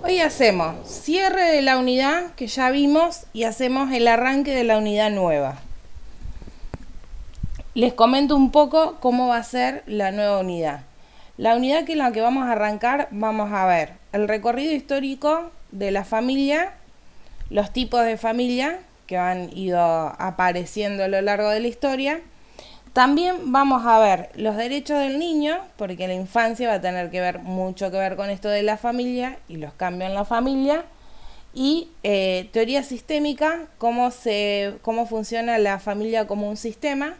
Hoy hacemos cierre de la unidad que ya vimos y hacemos el arranque de la unidad nueva. Les comento un poco cómo va a ser la nueva unidad. La unidad que en la que vamos a arrancar, vamos a ver el recorrido histórico de la familia, los tipos de familia que han ido apareciendo a lo largo de la historia. También vamos a ver los derechos del niño, porque la infancia va a tener que ver mucho que ver con esto de la familia y los cambios en la familia. Y teoría sistémica, cómo funciona la familia como un sistema,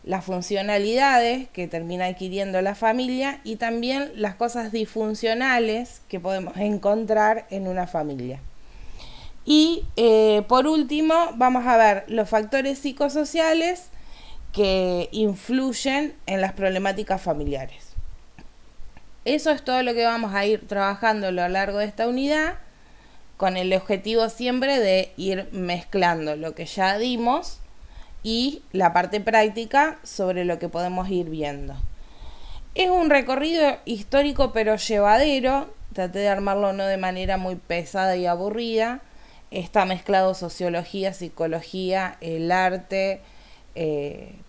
las funcionalidades que termina adquiriendo la familia y también las cosas disfuncionales que podemos encontrar en una familia. Y por último vamos a ver los factores psicosociales que influyen en las problemáticas familiares. Eso es todo lo que vamos a ir trabajando a lo largo de esta unidad, con el objetivo siempre de ir mezclando lo que ya dimos y la parte práctica sobre lo que podemos ir viendo. Es un recorrido histórico pero llevadero, traté de armarlo no de manera muy pesada y aburrida. Está mezclado sociología, psicología, el arte,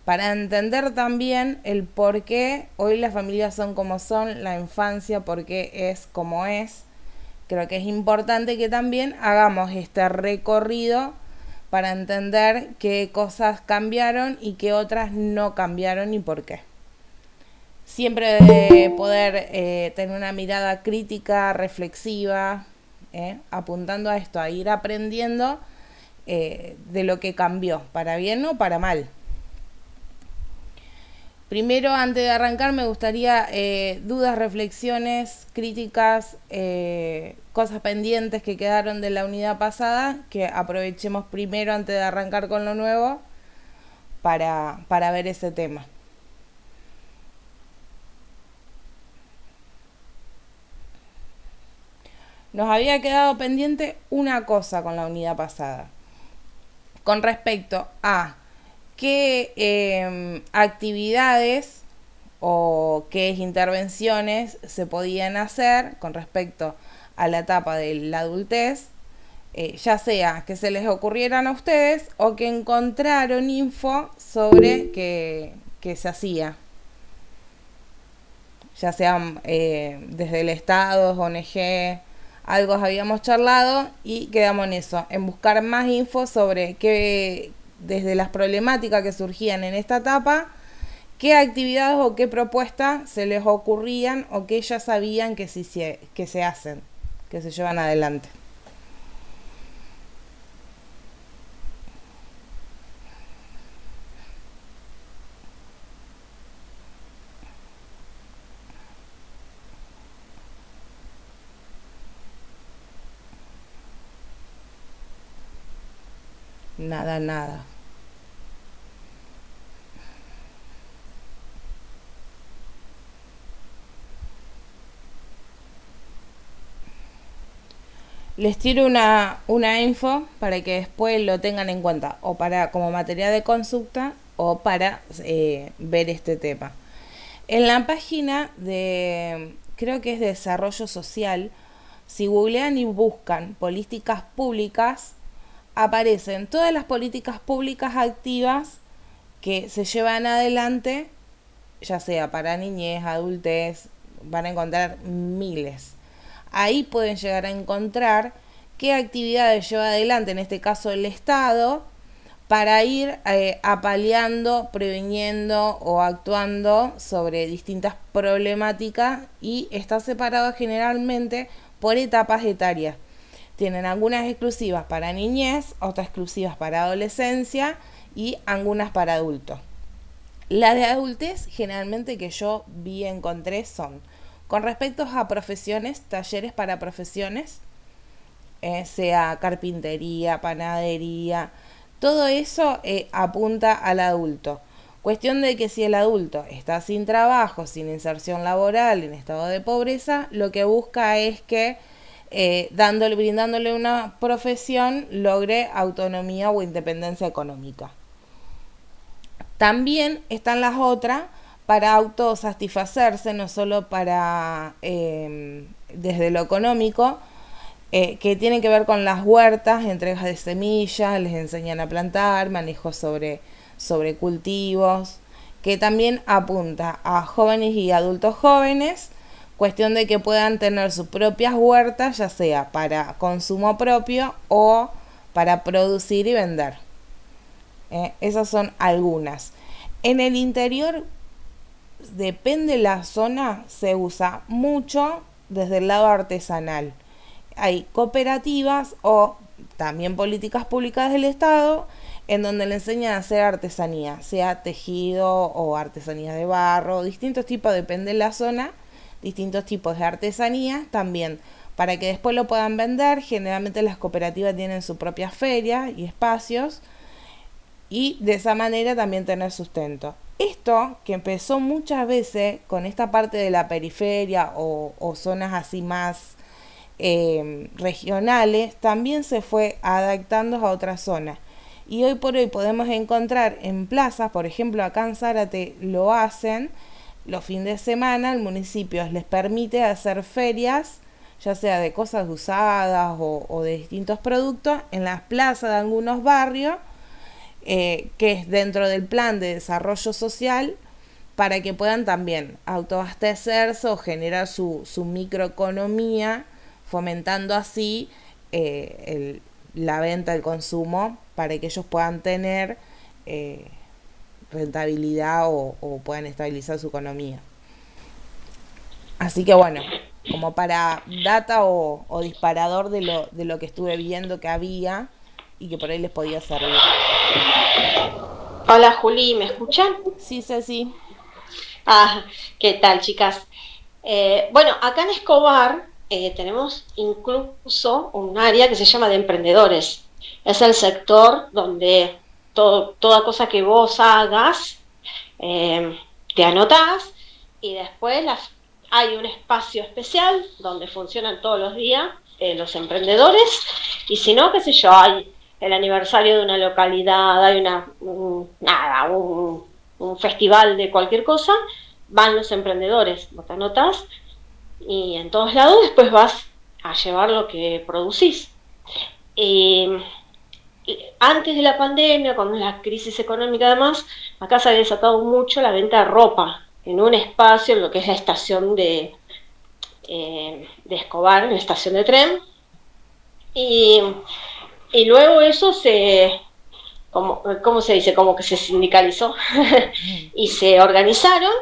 para entender también el por qué hoy las familias son como son, la infancia por qué es como es. Creo que es importante que también hagamos este recorrido para entender qué cosas cambiaron y qué otras no cambiaron y por qué. Siempre de poder tener una mirada crítica, reflexiva, apuntando a esto, a ir aprendiendo de lo que cambió, para bien o para mal. Primero, antes de arrancar, me gustaría dudas, reflexiones, críticas, cosas pendientes que quedaron de la unidad pasada, que aprovechemos primero antes de arrancar con lo nuevo para ver ese tema. Nos había quedado pendiente una cosa con la unidad pasada, con respecto a qué actividades o qué intervenciones se podían hacer con respecto a la etapa de la adultez, ya sea que se les ocurrieran a ustedes o que encontraron info sobre que se hacía, ya sean desde el Estado, ONG, algo habíamos charlado y quedamos en eso, en buscar más info sobre qué, desde las problemáticas que surgían en esta etapa, qué actividades o qué propuestas se les ocurrían o que ya sabían que se hacen, que se llevan adelante. Nada, nada. Les tiro una info para que después lo tengan en cuenta, o para como material de consulta o para ver este tema. En la página de, creo que es de desarrollo social, si googlean y buscan políticas públicas, aparecen todas las políticas públicas activas que se llevan adelante, ya sea para niñez, adultez, van a encontrar miles. Ahí pueden llegar a encontrar qué actividades lleva adelante, en este caso el Estado, para ir apaleando, previniendo o actuando sobre distintas problemáticas, y está separado generalmente por etapas etarias. Tienen algunas exclusivas para niñez, otras exclusivas para adolescencia y algunas para adultos. Las de adultez generalmente que yo vi y encontré son con respecto a profesiones, talleres para profesiones, sea carpintería, panadería, todo eso apunta al adulto. Cuestión de que si el adulto está sin trabajo, sin inserción laboral, en estado de pobreza, lo que busca es que brindándole una profesión logre autonomía o independencia económica. También están las otras para autosatisfacerse, no solo para desde lo económico, que tienen que ver con las huertas, entregas de semillas, les enseñan a plantar, manejo sobre cultivos, que también apunta a jóvenes y adultos jóvenes, cuestión de que puedan tener sus propias huertas, ya sea para consumo propio o para producir y vender. Esas son algunas. En el interior, depende la zona, se usa mucho desde el lado artesanal. Hay cooperativas o también políticas públicas del Estado en donde le enseñan a hacer artesanía, sea tejido o artesanía de barro, distintos tipos, depende de la zona, distintos tipos de artesanía también, para que después lo puedan vender. Generalmente las cooperativas tienen sus propias ferias y espacios, y de esa manera también tener sustento. Esto que empezó muchas veces con esta parte de la periferia o zonas así más regionales, también se fue adaptando a otras zonas. Y hoy por hoy podemos encontrar en plazas, por ejemplo acá en Zárate lo hacen, los fines de semana el municipio les permite hacer ferias, ya sea de cosas usadas o de distintos productos, en las plazas de algunos barrios, que es dentro del plan de desarrollo social, para que puedan también autoabastecerse o generar su microeconomía, fomentando así la venta, el consumo, para que ellos puedan tener rentabilidad o puedan estabilizar su economía. Así que bueno, como para data o disparador de lo que estuve viendo que había y que por ahí les podía servir. Hola Juli, ¿me escuchan? Sí, Ceci. Ah, ¿qué tal, chicas? Bueno, acá en Escobar tenemos incluso un área que se llama de emprendedores. Es el sector donde toda cosa que vos hagas, te anotás y después hay un espacio especial donde funcionan todos los días los emprendedores. Y si no, qué sé yo, hay el aniversario de una localidad, hay un festival de cualquier cosa, van los emprendedores, vos te anotás y en todos lados después vas a llevar lo que producís. Y antes de la pandemia, con la crisis económica además, acá se había desatado mucho la venta de ropa en un espacio, en lo que es la estación de Escobar, en la estación de tren. Y, y luego eso ¿cómo se dice? Como que se sindicalizó y se organizaron,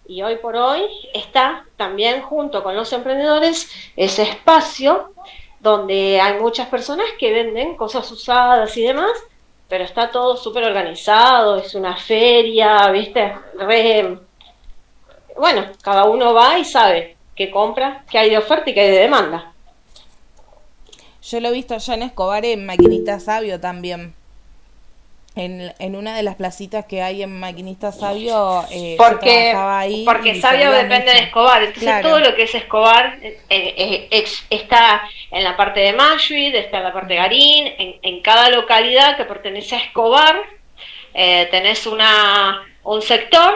y hoy por hoy está también junto con los emprendedores ese espacio donde hay muchas personas que venden cosas usadas y demás, pero está todo súper organizado, es una feria, ¿viste? Bueno, cada uno va y sabe qué compra, qué hay de oferta y qué hay de demanda. Yo lo he visto allá en Escobar en Maquinita Sabio también. En una de las placitas que hay en Maquinista Sabio, yo Porque, trabajaba ahí porque y se Sabio veía depende de mucho. Escobar, entonces todo Claro. lo que es Escobar está en la parte de Mayuid, está en la parte de Garín, en cada localidad que pertenece a Escobar tenés un sector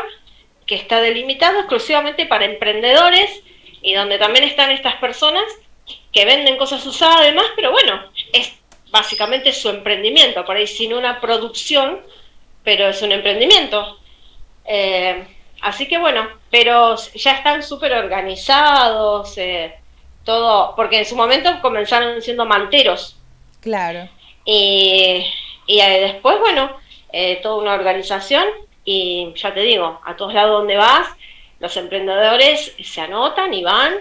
que está delimitado exclusivamente para emprendedores y donde también están estas personas que venden cosas usadas además, pero bueno, es básicamente su emprendimiento, por ahí sin una producción, pero es un emprendimiento. Eh, Así que bueno, pero ya están súper organizados, todo, porque en su momento comenzaron siendo manteros Claro. y, y después, bueno, toda una organización y ya te digo, a todos lados donde vas, los emprendedores se anotan y van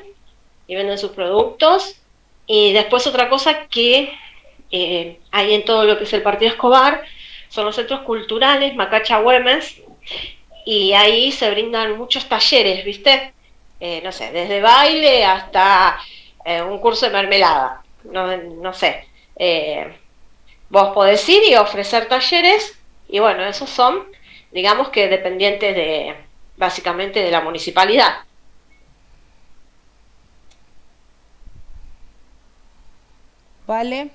y venden sus productos. Y después otra cosa que hay en todo lo que es el Partido Escobar son los centros culturales, Macacha Güemes, y ahí se brindan muchos talleres, ¿viste? No sé, desde baile hasta un curso de mermelada, no sé. Vos podés ir y ofrecer talleres, y bueno, esos son, digamos que dependientes básicamente de la municipalidad. ¿Vale?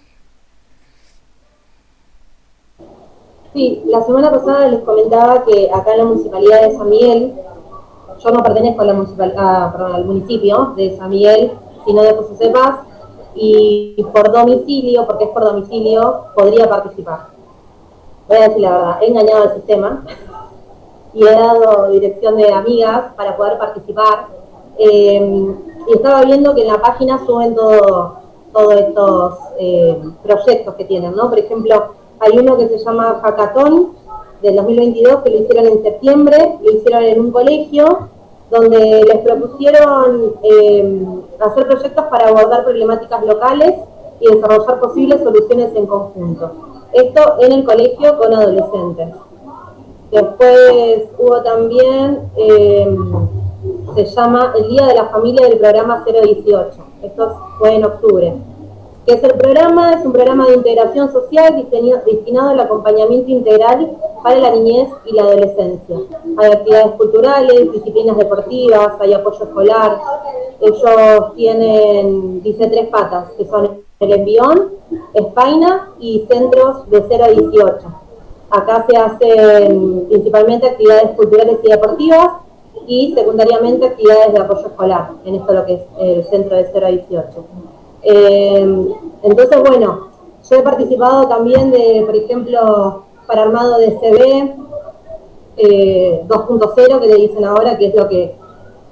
Sí, la semana pasada les comentaba que acá en la municipalidad de San Miguel, yo no pertenezco a la perdón, al municipio de San Miguel, sino de José Cepaz, y por domicilio, porque es por domicilio, podría participar. Voy a decir la verdad, he engañado al sistema y he dado dirección de amigas para poder participar. Y estaba viendo que en la página suben todos estos proyectos que tienen, ¿no? Por ejemplo, hay uno que se llama Hackathon del 2022, que lo hicieron en septiembre, lo hicieron en un colegio, donde les propusieron hacer proyectos para abordar problemáticas locales y desarrollar posibles soluciones en conjunto. Esto en el colegio con adolescentes. Después hubo también, se llama el Día de la Familia del programa 018. Esto fue en octubre. ¿Qué es el programa? Es un programa de integración social destinado al acompañamiento integral para la niñez y la adolescencia. Hay actividades culturales, disciplinas deportivas, hay apoyo escolar. Ellos tienen, dice, 3 patas, que son el envión, Espaina y centros de 0 a 18. Acá se hacen principalmente actividades culturales y deportivas y secundariamente actividades de apoyo escolar, en esto lo que es el centro de 0 a 18. Entonces, bueno, yo he participado también de, por ejemplo, para armado de CV 2.0, que le dicen ahora, que es lo que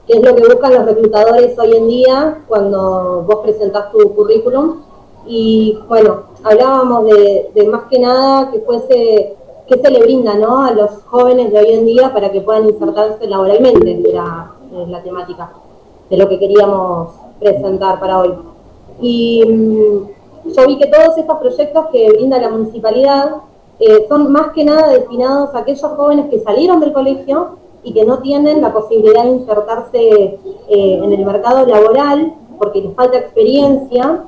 buscan los reclutadores hoy en día cuando vos presentás tu currículum. Y bueno, hablábamos de más que nada qué se le brinda, ¿no?, a los jóvenes de hoy en día para que puedan insertarse laboralmente, en la temática de lo que queríamos presentar para hoy. Y yo vi que todos estos proyectos que brinda la municipalidad son más que nada destinados a aquellos jóvenes que salieron del colegio y que no tienen la posibilidad de insertarse en el mercado laboral porque les falta experiencia,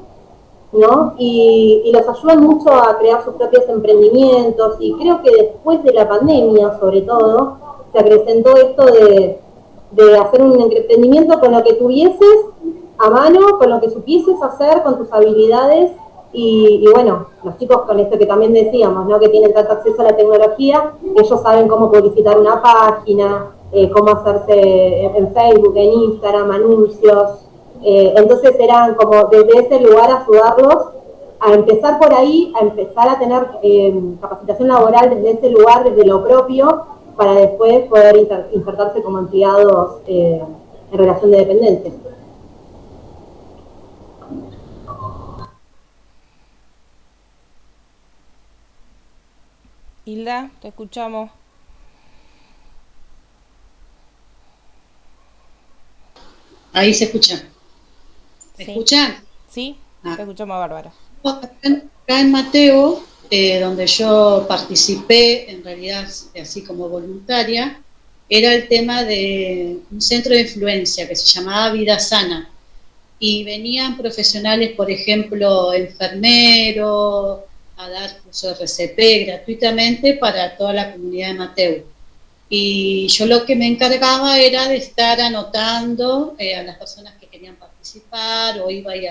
¿no? Y los ayudan mucho a crear sus propios emprendimientos, y creo que después de la pandemia, sobre todo, se acrecentó esto de hacer un emprendimiento con lo que tuvieses a mano, con lo que supieses hacer, con tus habilidades, y bueno, los chicos con esto que también decíamos, ¿no?, que tienen tanto acceso a la tecnología, ellos saben cómo publicitar una página, cómo hacerse en Facebook, en Instagram, anuncios. Entonces eran como desde ese lugar ayudarlos a empezar por ahí, a empezar a tener capacitación laboral desde ese lugar, desde lo propio, para después poder insertarse como empleados en relación de dependencia. Hilda, te escuchamos. Ahí se escucha. ¿Me Sí. escuchan? Sí, te escuchamos, Bárbara. Acá en Mateo, donde yo participé, en realidad así como voluntaria, era el tema de un centro de influencia que se llamaba Vida Sana. Y venían profesionales, por ejemplo, enfermeros, a dar curso de RCP gratuitamente para toda la comunidad de Mateo. Y yo lo que me encargaba era de estar anotando a las personas que querían participar, o iba y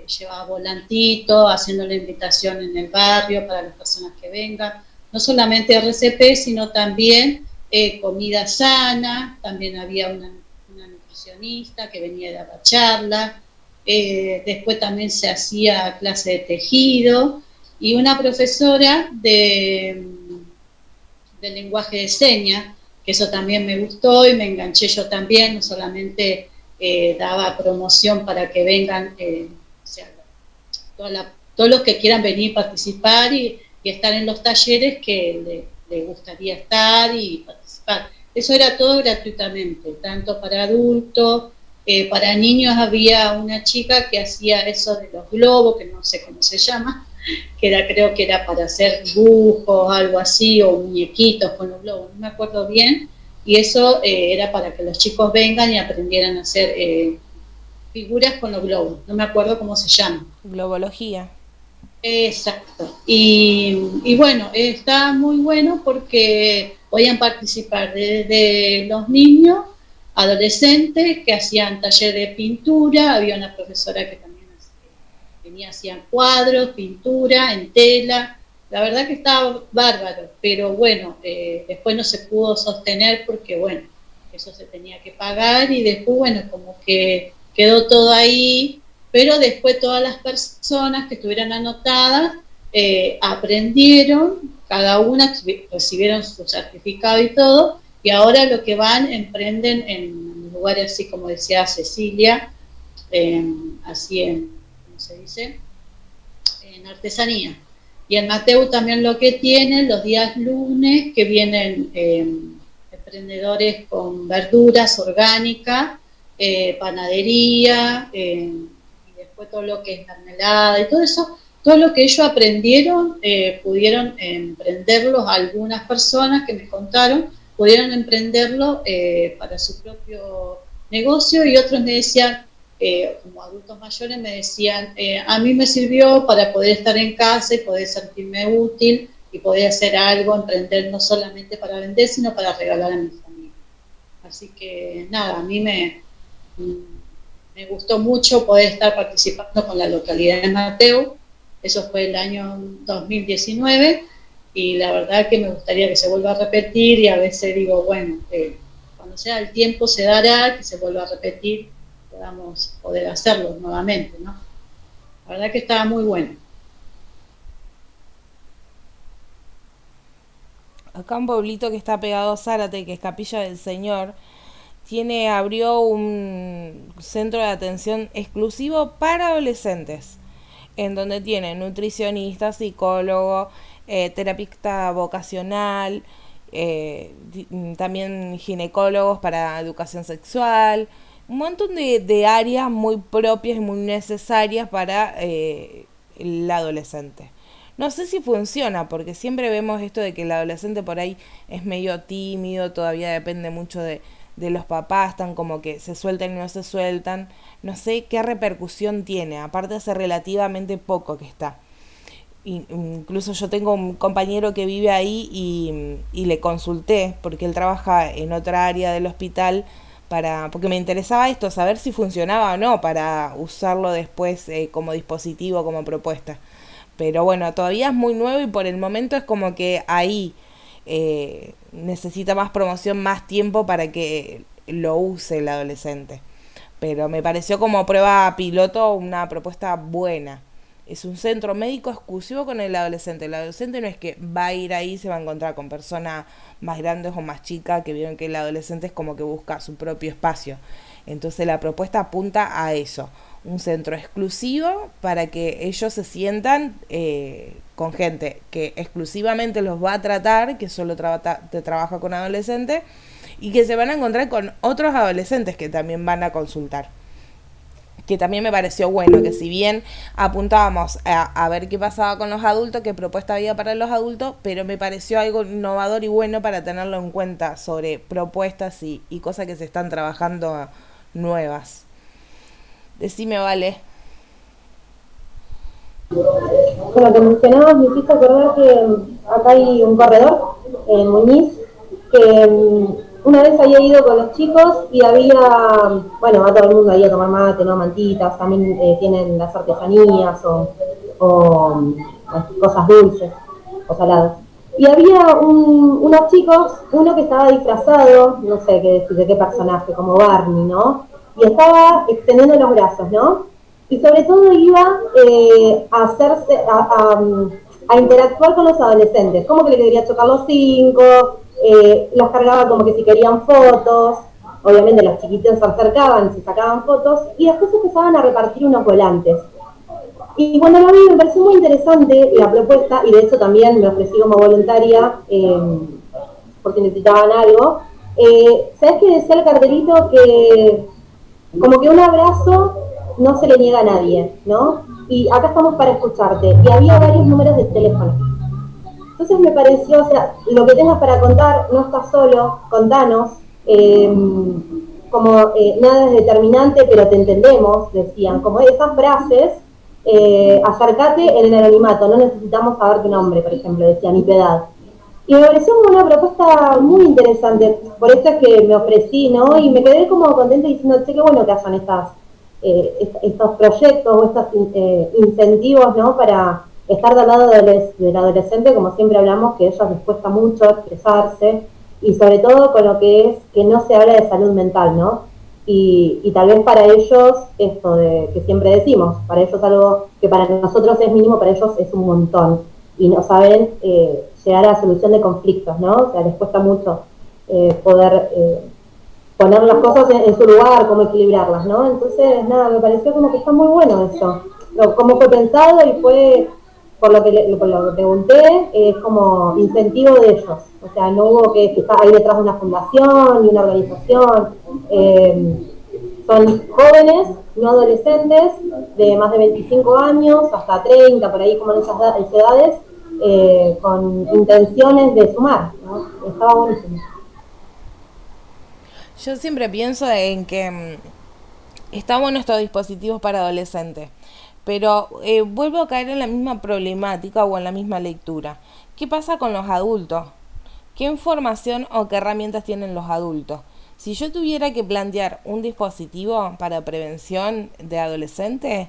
llevaba volantito, haciendo la invitación en el barrio para las personas que vengan, no solamente RCP, sino también comida sana. También había una nutricionista que venía a dar charla. Después también se hacía clase de tejido, y una profesora de lenguaje de señas, que eso también me gustó y me enganché yo también. No solamente daba promoción para que vengan, o sea, todos los que quieran venir a participar y estar en los talleres que les gustaría estar y participar. Eso era todo gratuitamente, tanto para adultos, para niños. Había una chica que hacía eso de los globos, que no sé cómo se llama, creo que era para hacer dibujos, algo así, o muñequitos con los globos, no me acuerdo bien, y eso era para que los chicos vengan y aprendieran a hacer figuras con los globos, no me acuerdo cómo se llama. Globología. Exacto. Y bueno, está muy bueno porque podían participar desde los niños, adolescentes, que hacían taller de pintura. Había una profesora que también venía, hacían cuadros, pintura en tela. La verdad que estaba bárbaro, pero bueno, después no se pudo sostener porque, bueno, eso se tenía que pagar, y después, bueno, como que quedó todo ahí. pero después todas las personas que estuvieran anotadas aprendieron, cada una recibieron su certificado y todo, y ahora lo que van, emprenden en lugares así como decía Cecilia, así ¿cómo se dice? En artesanía. Y en Mateu también lo que tienen los días lunes, que vienen emprendedores con verduras orgánicas, panadería, y después todo lo que es mermelada y todo eso, todo lo que ellos aprendieron, pudieron emprenderlo, algunas personas que me contaron, pudieron emprenderlo para su propio negocio, y otros me decían, como adultos mayores me decían, a mí me sirvió para poder estar en casa y poder sentirme útil y poder hacer algo, emprender no solamente para vender, sino para regalar a mi familia. Así que nada, a mí me gustó mucho poder estar participando con la localidad de Mateu. Eso fue el año 2019, y la verdad que me gustaría que se vuelva a repetir, y a veces digo, bueno, cuando sea el tiempo se dará, que se vuelva a repetir, podamos poder hacerlo nuevamente, ¿no? La verdad que estaba muy bueno. Acá un pueblito que está pegado a Zárate, que es Capilla del Señor, abrió un centro de atención exclusivo para adolescentes, en donde tiene nutricionista, psicólogo, terapista vocacional, también ginecólogos para educación sexual, un montón de áreas muy propias y muy necesarias para el adolescente. No sé si funciona, porque siempre vemos esto de que el adolescente por ahí es medio tímido, todavía depende mucho de los papás, están como que se sueltan y no se sueltan. No sé qué repercusión tiene, aparte hace relativamente poco que está. Incluso yo tengo un compañero que vive ahí y le consulté, porque él trabaja en otra área del hospital, porque me interesaba esto, saber si funcionaba o no, para usarlo después como dispositivo, como propuesta. Pero bueno, todavía es muy nuevo y por el momento es como que ahí necesita más promoción, más tiempo para que lo use el adolescente. Pero me pareció como prueba piloto una propuesta buena. Es un centro médico exclusivo con el adolescente. El adolescente no es que va a ir ahí y se va a encontrar con personas más grandes o más chicas, que vieron que el adolescente es como que busca su propio espacio. Entonces la propuesta apunta a eso. Un centro exclusivo para que ellos se sientan con gente que exclusivamente los va a tratar, que solo trabaja con adolescentes, y que se van a encontrar con otros adolescentes que también van a consultar. Que también me pareció bueno, que si bien apuntábamos a ver qué pasaba con los adultos, qué propuesta había para los adultos, pero me pareció algo innovador y bueno para tenerlo en cuenta sobre propuestas y cosas que se están trabajando nuevas. Decime, Vale. Con lo que mencionabas, me hiciste acordar que acá hay un corredor en Muñiz que una vez había ido con los chicos y había, bueno, va todo el mundo ahí a tomar mate, ¿no? Mantitas, también tienen las artesanías o cosas dulces o saladas. Y había unos chicos, uno que estaba disfrazado, no sé qué decir, de qué personaje, como Barney, ¿no? Y estaba extendiendo los brazos, ¿no? Y sobre todo iba a interactuar con los adolescentes, como que le quería chocar los 5, los cargaba como que si querían fotos, obviamente los chiquitos se acercaban, se sacaban fotos, y después empezaban a repartir unos volantes. Y cuando lo vi me pareció muy interesante la propuesta, y de hecho también me ofrecí como voluntaria, porque necesitaban algo. ¿Sabes qué decía el cartelito? Que como que un abrazo no se le niega a nadie, ¿no? Y acá estamos para escucharte. Y había varios números de teléfono. Entonces me pareció, o sea, lo que tengas para contar, no estás solo, contanos. Nada es determinante, pero te entendemos, decían. Como esas frases, acércate en el anonimato, no necesitamos saber tu nombre, por ejemplo, decían, ni tu edad. Y me pareció una propuesta muy interesante, por eso es que me ofrecí, ¿no? Y me quedé como contenta diciendo, che, qué bueno que hayan estos proyectos o estos incentivos, ¿no? Para estar del lado del adolescente, como siempre hablamos, que a ellos les cuesta mucho expresarse, y sobre todo con lo que es que no se habla de salud mental, ¿no? y tal vez para ellos, esto de que siempre decimos, para ellos algo que para nosotros es mínimo, para ellos es un montón, y no saben llegar a la solución de conflictos, ¿no? O sea, les cuesta mucho poder poner las cosas en su lugar, cómo equilibrarlas, ¿no? Entonces, nada, me pareció como que está muy bueno eso, cómo fue pensado y fue, por lo que pregunté, es como incentivo de ellos, o sea, no hubo que está ahí detrás de una fundación ni una organización, son jóvenes, no adolescentes, de más de 25 años hasta 30, por ahí como en esas edades, con intenciones de sumar, ¿no? Estaba buenísimo. Yo siempre pienso en que está bueno estos dispositivos para adolescentes, pero vuelvo a caer en la misma problemática o en la misma lectura. ¿Qué pasa con los adultos? ¿Qué información o qué herramientas tienen los adultos? Si yo tuviera que plantear un dispositivo para prevención de adolescentes,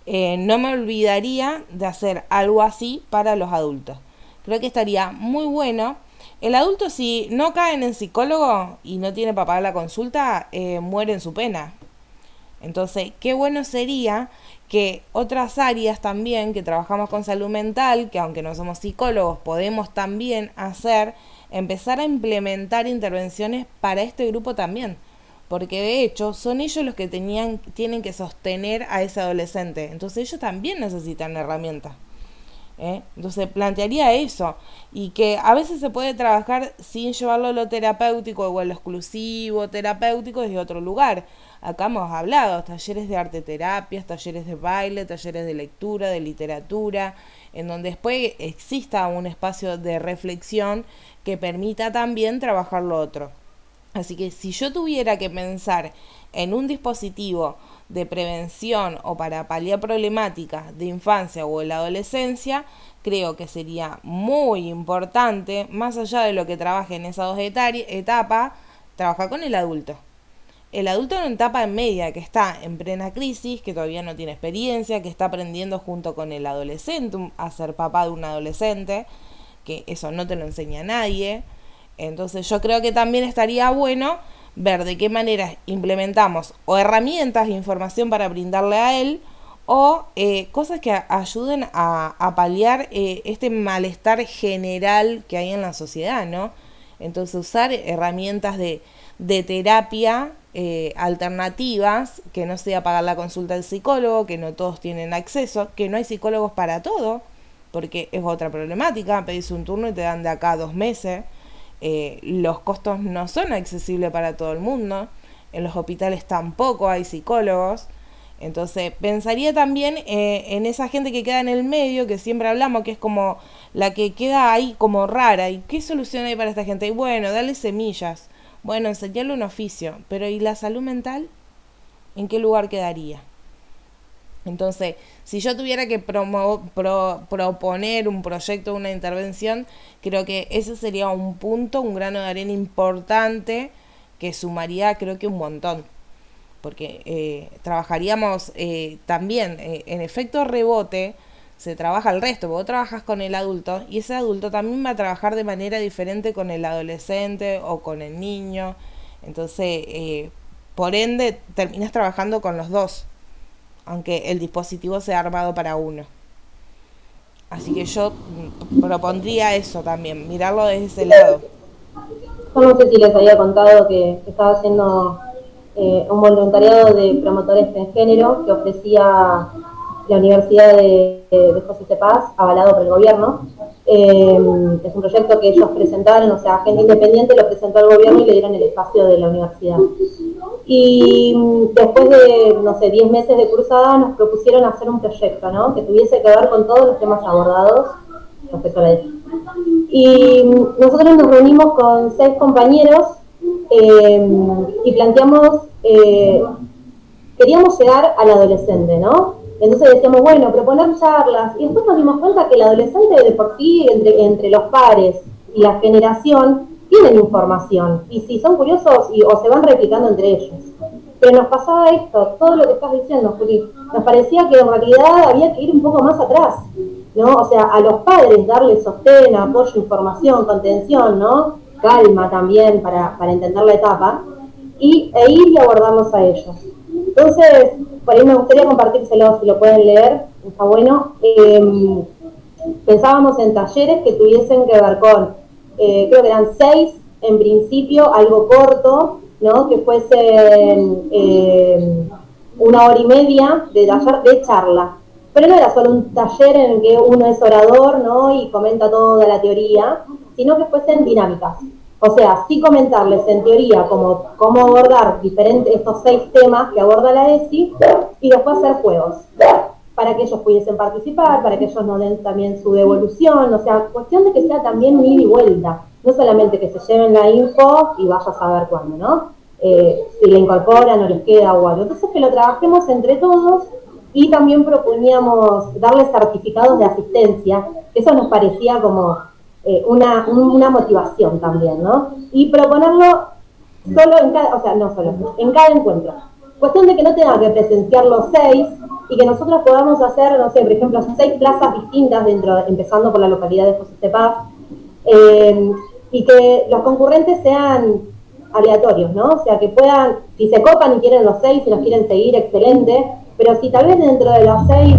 no me olvidaría de hacer algo así para los adultos. Creo que estaría muy bueno. El adulto, si no cae en el psicólogo y no tiene para pagar la consulta, muere en su pena. Entonces, qué bueno sería que otras áreas también, que trabajamos con salud mental, que aunque no somos psicólogos, podemos también empezar a implementar intervenciones para este grupo también. Porque de hecho, son ellos los que tienen que sostener a ese adolescente. Entonces, ellos también necesitan herramientas. Entonces plantearía eso, y que a veces se puede trabajar sin llevarlo a lo terapéutico o a lo exclusivo terapéutico desde otro lugar. Acá hemos hablado, talleres de arte terapias, talleres de baile, talleres de lectura, de literatura, en donde después exista un espacio de reflexión que permita también trabajar lo otro. Así que si yo tuviera que pensar en un dispositivo de prevención o para paliar problemáticas de infancia o de la adolescencia, creo que sería muy importante, más allá de lo que trabaje en esas dos etapas, trabajar con el adulto. El adulto en una etapa media, que está en plena crisis, que todavía no tiene experiencia, que está aprendiendo junto con el adolescente a ser papá de un adolescente, que eso no te lo enseña nadie. Entonces yo creo que también estaría bueno ver de qué manera implementamos o herramientas e información para brindarle a él, o cosas que ayuden a paliar este malestar general que hay en la sociedad, ¿no? Entonces usar herramientas de terapia alternativas, que no sea pagar la consulta del psicólogo, que no todos tienen acceso, que no hay psicólogos para todo, porque es otra problemática, pedís un turno y te dan de acá a 2 meses. Los costos no son accesibles para todo el mundo, en los hospitales tampoco hay psicólogos. Entonces pensaría también en esa gente que queda en el medio, que siempre hablamos, que es como la que queda ahí como rara. ¿Y qué solución hay para esta gente? Y bueno, darle semillas, bueno, enseñarle un oficio, pero ¿y la salud mental? ¿En qué lugar quedaría? Entonces, si yo tuviera que proponer un proyecto, una intervención, creo que ese sería un punto, un grano de arena importante que sumaría, creo que un montón. Porque trabajaríamos también, en efecto rebote, se trabaja el resto. Vos trabajas con el adulto y ese adulto también va a trabajar de manera diferente con el adolescente o con el niño. Entonces, por ende, terminas trabajando con los dos, aunque el dispositivo sea armado para uno. Así que yo propondría eso también, mirarlo desde ese lado. Yo no sé si les había contado que estaba haciendo un voluntariado de promotores en género que ofrecía la Universidad de José C. Paz, avalado por el gobierno. Es un proyecto que ellos presentaron, o sea, gente independiente lo presentó al gobierno y le dieron el espacio de la universidad. Y después de, no sé, 10 meses de cursada nos propusieron hacer un proyecto, ¿no? Que tuviese que ver con todos los temas abordados respecto a la ESI. Y nosotros nos reunimos con 6 compañeros y planteamos, queríamos llegar al adolescente, ¿no? Entonces decíamos, bueno, proponer charlas, y después nos dimos cuenta que el adolescente de por sí, entre los pares y la generación, tienen información, y si son curiosos o se van replicando entre ellos. Pero nos pasaba esto, todo lo que estás diciendo, Juli, nos parecía que en realidad había que ir un poco más atrás, ¿no? O sea, a los padres darles sostén, apoyo, información, contención, ¿no? Calma también para entender la etapa. e ir y abordarlos a ellos. Entonces, por ahí me gustaría compartírselo, si lo pueden leer, está bueno. Pensábamos en talleres que tuviesen que ver con, creo que eran 6 en principio, algo corto, ¿no? Que fuesen 1 hora y media de taller de charla. Pero no era solo un taller en el que uno es orador, ¿no? Y comenta toda la teoría, sino que fuesen dinámicas. O sea, sí comentarles en teoría cómo abordar estos 6 temas que aborda la ESI y después hacer juegos para que ellos pudiesen participar, para que ellos nos den también su devolución, o sea, cuestión de que sea también un ida y vuelta, no solamente que se lleven la info y vaya a saber cuándo, ¿no? Si la incorporan o les queda o algo. Entonces que lo trabajemos entre todos y también proponíamos darles certificados de asistencia, eso nos parecía como una motivación también, ¿no? Y proponerlo solo en cada, o sea, no solo, en cada encuentro. Cuestión de que no tengan que presenciar los 6 y que nosotros podamos hacer, no sé, por ejemplo, 6 plazas distintas empezando por la localidad de José Cepaz, y que los concurrentes sean aleatorios, ¿no? O sea, que puedan, si se copan y quieren los 6, si los quieren seguir, excelente, pero si tal vez dentro de los 6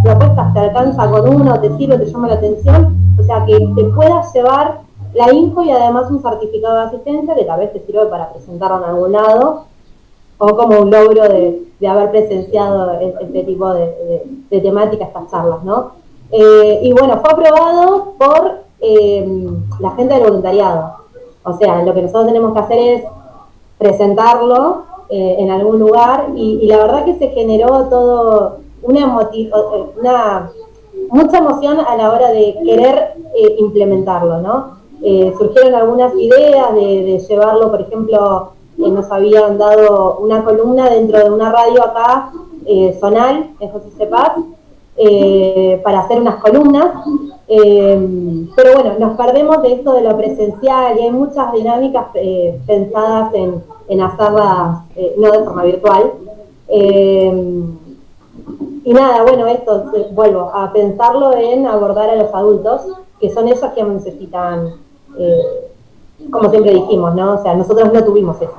propuestas te alcanza con uno, te sirve, te llama la atención, o sea, que te puedas llevar la info y además un certificado de asistencia que tal vez te sirve para presentarlo en algún lado, o como un logro de haber presenciado este tipo de temática, estas charlas, ¿no? Y bueno, fue aprobado por la gente del voluntariado. O sea, lo que nosotros tenemos que hacer es presentarlo en algún lugar y la verdad que se generó todo mucha emoción a la hora de querer implementarlo, ¿no? Surgieron algunas ideas de llevarlo, por ejemplo, nos habían dado una columna dentro de una radio acá, zonal, en José Cepaz, para hacer unas columnas, pero bueno, nos perdemos de esto de lo presencial y hay muchas dinámicas pensadas en hacerlas no de forma virtual. Y nada, bueno, esto, vuelvo a pensarlo en abordar a los adultos, que son ellos que necesitan, como siempre dijimos, ¿no? O sea, nosotros no tuvimos eso.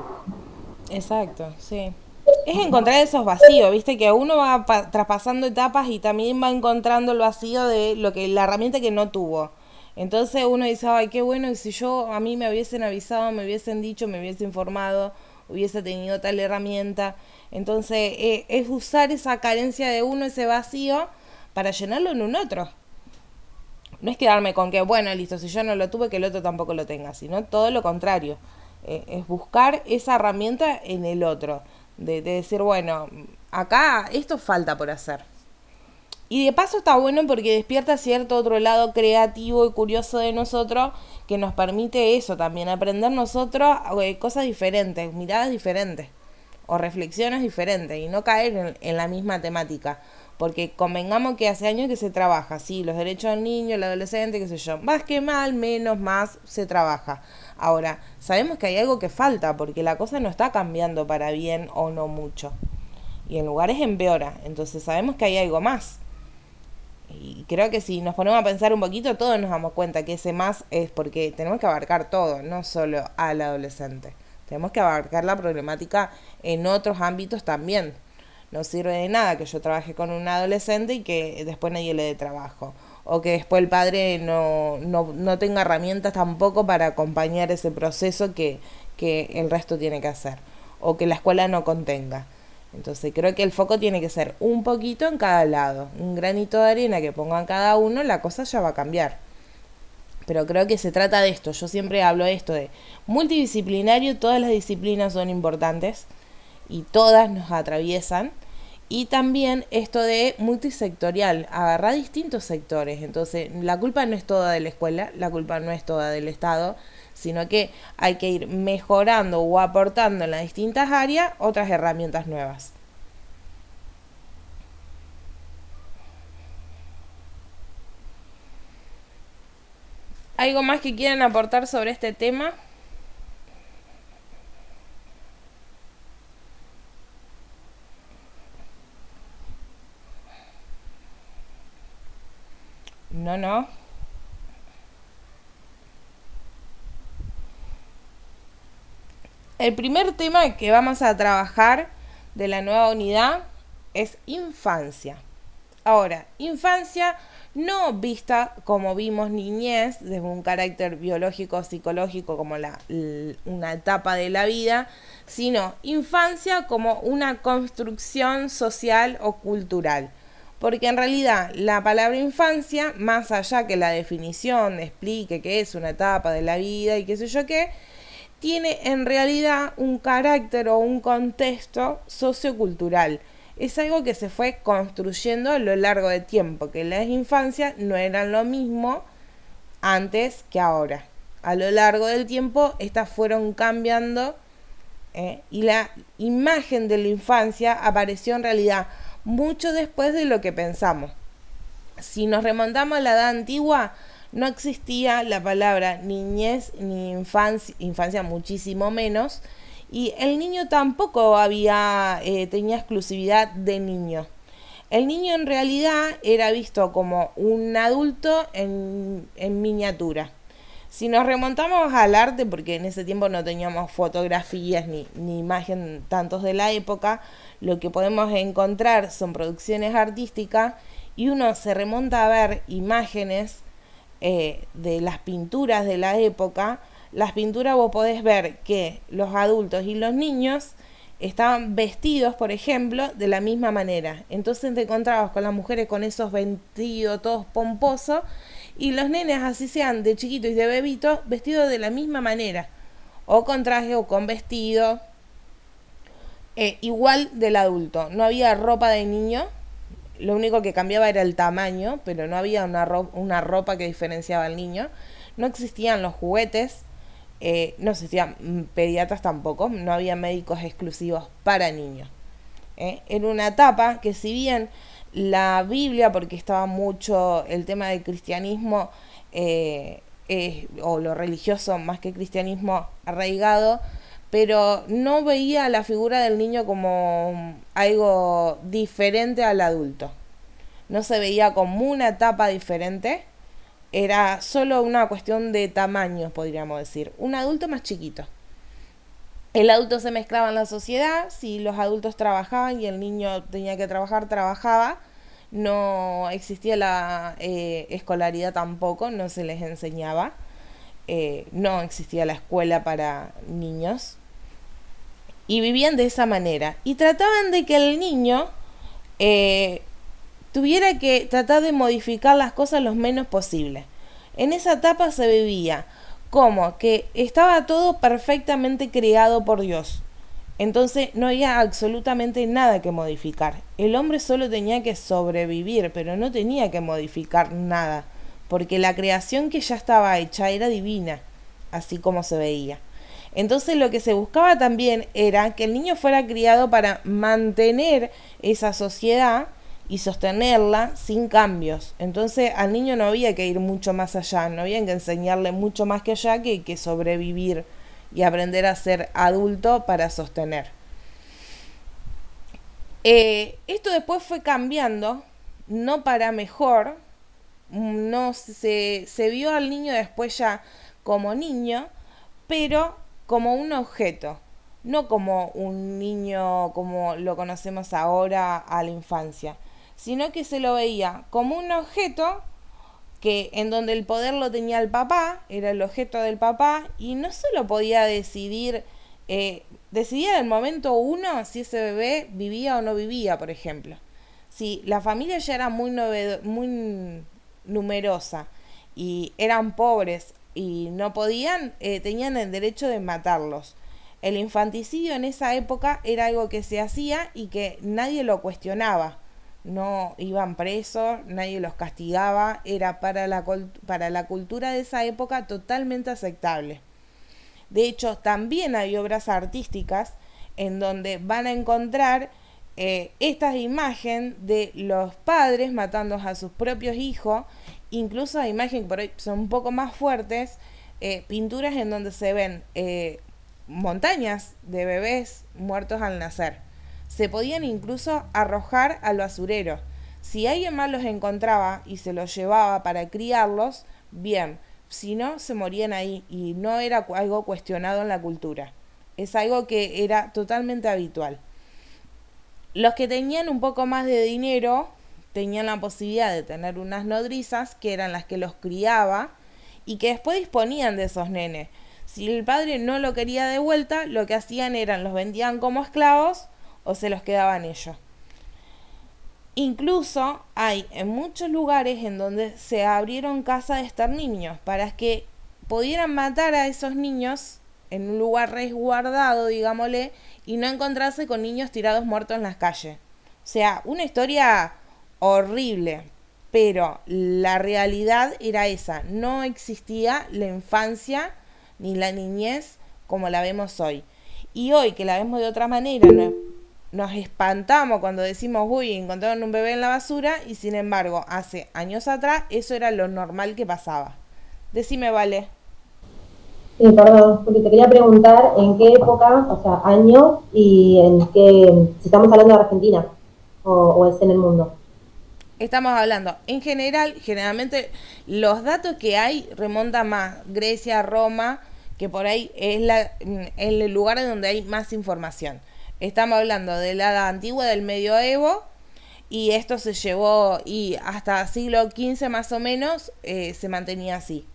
Exacto, sí. Es encontrar esos vacíos, viste, que uno va traspasando etapas y también va encontrando el vacío de la herramienta que no tuvo. Entonces uno dice, ay, qué bueno, y si a mí me hubiesen avisado, me hubiesen dicho, me hubiese informado, hubiese tenido tal herramienta. Entonces es usar esa carencia de uno, ese vacío, para llenarlo en un otro. No es quedarme con que, bueno, listo, si yo no lo tuve, que el otro tampoco lo tenga, sino todo lo contrario. Es buscar esa herramienta en el otro. De decir, bueno, acá esto falta por hacer. Y de paso está bueno porque despierta cierto otro lado creativo y curioso de nosotros que nos permite eso también, aprender nosotros cosas diferentes, miradas diferentes o reflexiones diferentes y no caer en la misma temática. Porque convengamos que hace años que se trabaja, sí, los derechos del niño, el adolescente, qué sé yo, más que mal, menos, más, se trabaja. Ahora, sabemos que hay algo que falta, porque la cosa no está cambiando para bien o no mucho. Y en lugares empeora, entonces sabemos que hay algo más. Y creo que si nos ponemos a pensar un poquito, todos nos damos cuenta que ese más es porque tenemos que abarcar todo, no solo al adolescente. Tenemos que abarcar la problemática en otros ámbitos también. No sirve de nada que yo trabaje con un adolescente y que después nadie le dé trabajo. O que después el padre no tenga herramientas tampoco para acompañar ese proceso que el resto tiene que hacer. O que la escuela no contenga. Entonces creo que el foco tiene que ser un poquito en cada lado. Un granito de arena que pongan cada uno, la cosa ya va a cambiar. Pero creo que se trata de esto. Yo siempre hablo de esto de multidisciplinario. Todas las disciplinas son importantes y todas nos atraviesan. Y también esto de multisectorial, agarrar distintos sectores. Entonces, la culpa no es toda de la escuela, la culpa no es toda del Estado, sino que hay que ir mejorando o aportando en las distintas áreas otras herramientas nuevas. ¿Algo más que quieran aportar sobre este tema? No. El primer tema que vamos a trabajar de la nueva unidad es infancia. Ahora, infancia no vista como vimos niñez, desde un carácter biológico, psicológico, como una etapa de la vida, sino infancia como una construcción social o cultural. Porque en realidad la palabra infancia, más allá que la definición explique qué es una etapa de la vida y qué sé yo qué, tiene en realidad un carácter o un contexto sociocultural. Es algo que se fue construyendo a lo largo del tiempo, que las infancias no eran lo mismo antes que ahora. A lo largo del tiempo estas fueron cambiando y la imagen de la infancia apareció en realidad mucho después de lo que pensamos. Si nos remontamos a la edad antigua, no existía la palabra niñez ni infancia muchísimo menos, y el niño tampoco tenía exclusividad de niño. El niño en realidad era visto como un adulto en miniatura. Si nos remontamos al arte, porque en ese tiempo no teníamos fotografías ni imagen tantos de la época, lo que podemos encontrar son producciones artísticas y uno se remonta a ver imágenes de las pinturas de la época. Las pinturas vos podés ver que los adultos y los niños estaban vestidos, por ejemplo, de la misma manera. Entonces te encontrabas con las mujeres con esos vestidos todos pomposos y los nenes, así sean de chiquitos y de bebitos, vestidos de la misma manera, o con traje o con vestido, igual del adulto. No había ropa de niño, lo único que cambiaba era el tamaño, pero no había una ropa que diferenciaba al niño. No existían los juguetes, no existían pediatras tampoco, no había médicos exclusivos para niños. Era una etapa que, si bien la Biblia, porque estaba mucho el tema del cristianismo, o lo religioso más que cristianismo arraigado, pero no veía la figura del niño como algo diferente al adulto. No se veía como una etapa diferente, era solo una cuestión de tamaños, podríamos decir. Un adulto más chiquito. El adulto se mezclaba en la sociedad, si los adultos trabajaban y el niño tenía que trabajar, trabajaba. No existía la escolaridad tampoco, no se les enseñaba. No existía la escuela para niños. Y vivían de esa manera. Y trataban de que el niño tuviera que tratar de modificar las cosas lo menos posible. En esa etapa se vivía como que estaba todo perfectamente creado por Dios. Entonces no había absolutamente nada que modificar. El hombre solo tenía que sobrevivir, pero no tenía que modificar nada, porque la creación que ya estaba hecha era divina, así como se veía. Entonces lo que se buscaba también era que el niño fuera criado para mantener esa sociedad y sostenerla sin cambios. Entonces al niño no había que ir mucho más allá, no había que enseñarle mucho más que allá que sobrevivir y aprender a ser adulto para sostener. Esto después fue cambiando, no para mejor, no se vio al niño después ya como niño, pero como un objeto, no como un niño como lo conocemos ahora a la infancia, sino que se lo veía como un objeto que en donde el poder lo tenía el papá, era el objeto del papá, y no solo podía decidir, decidía en el momento uno si ese bebé vivía o no vivía, por ejemplo. Si la familia ya era muy numerosa y eran pobres y no podían, tenían el derecho de matarlos. El infanticidio en esa época era algo que se hacía y que nadie lo cuestionaba. No iban presos, nadie los castigaba, era para la cultura de esa época totalmente aceptable. De hecho, también hay obras artísticas en donde van a encontrar esta imagen de los padres matando a sus propios hijos, incluso hay imágenes que por ahí son un poco más fuertes, pinturas en donde se ven montañas de bebés muertos al nacer. Se podían incluso arrojar al basurero. Si alguien más los encontraba y se los llevaba para criarlos, bien. Si no, se morían ahí y no era algo cuestionado en la cultura. Es algo que era totalmente habitual. Los que tenían un poco más de dinero tenían la posibilidad de tener unas nodrizas que eran las que los criaba y que después disponían de esos nenes. Si el padre no lo quería de vuelta, lo que hacían eran los vendían como esclavos o se los quedaban ellos. Incluso hay en muchos lugares en donde se abrieron casas de exterminios para que pudieran matar a esos niños en un lugar resguardado, digámosle, y no encontrarse con niños tirados muertos en las calles. O sea, una historia horrible, pero la realidad era esa. No existía la infancia ni la niñez como la vemos hoy. Y hoy que la vemos de otra manera, nos espantamos cuando decimos, uy, encontraron un bebé en la basura, y sin embargo, hace años atrás, eso era lo normal que pasaba. Decime, Vale. Sí, perdón, porque te quería preguntar en qué época, o sea, año, y en qué, si estamos hablando de Argentina o es en el mundo. Estamos hablando, en general, generalmente los datos que hay remontan más Grecia, Roma, que por ahí es el lugar en donde hay más información. Estamos hablando de la edad antigua, del medioevo, y esto se llevó, y hasta siglo XV más o menos se mantenía así.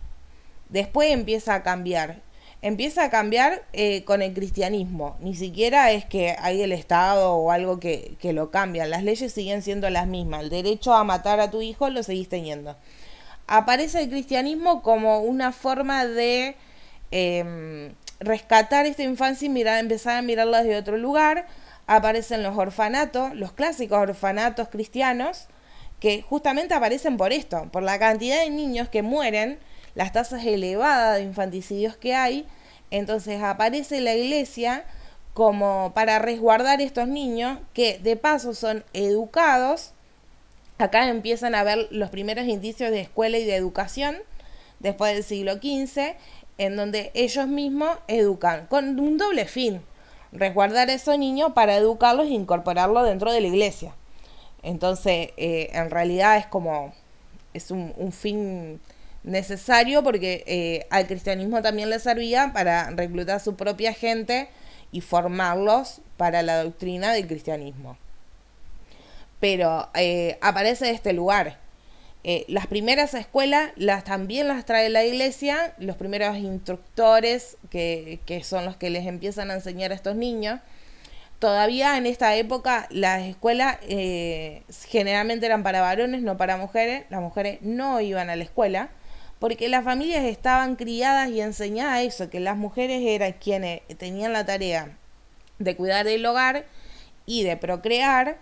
Después empieza a cambiar. Empieza a cambiar con el cristianismo. Ni siquiera es que hay el Estado o algo que lo cambia. Las leyes siguen siendo las mismas. El derecho a matar a tu hijo lo seguís teniendo. Aparece el cristianismo como una forma de rescatar esta infancia y empezar a mirarla desde otro lugar. Aparecen los orfanatos, los clásicos orfanatos cristianos, que justamente aparecen por esto, por la cantidad de niños que mueren, las tasas elevadas de infanticidios que hay. Entonces aparece la iglesia como para resguardar estos niños que de paso son educados. Acá empiezan a ver los primeros indicios de escuela y de educación después del siglo XV, en donde ellos mismos educan con un doble fin: resguardar a esos niños para educarlos e incorporarlos dentro de la iglesia. Entonces en realidad es un fin necesario, porque al cristianismo también le servía para reclutar a su propia gente y formarlos para la doctrina del cristianismo. Pero aparece de este lugar. Las primeras escuelas también las trae la iglesia, los primeros instructores que son los que les empiezan a enseñar a estos niños. Todavía en esta época las escuelas generalmente eran para varones, no para mujeres. Las mujeres no iban a la escuela porque las familias estaban criadas y enseñadas a eso, que las mujeres eran quienes tenían la tarea de cuidar del hogar y de procrear,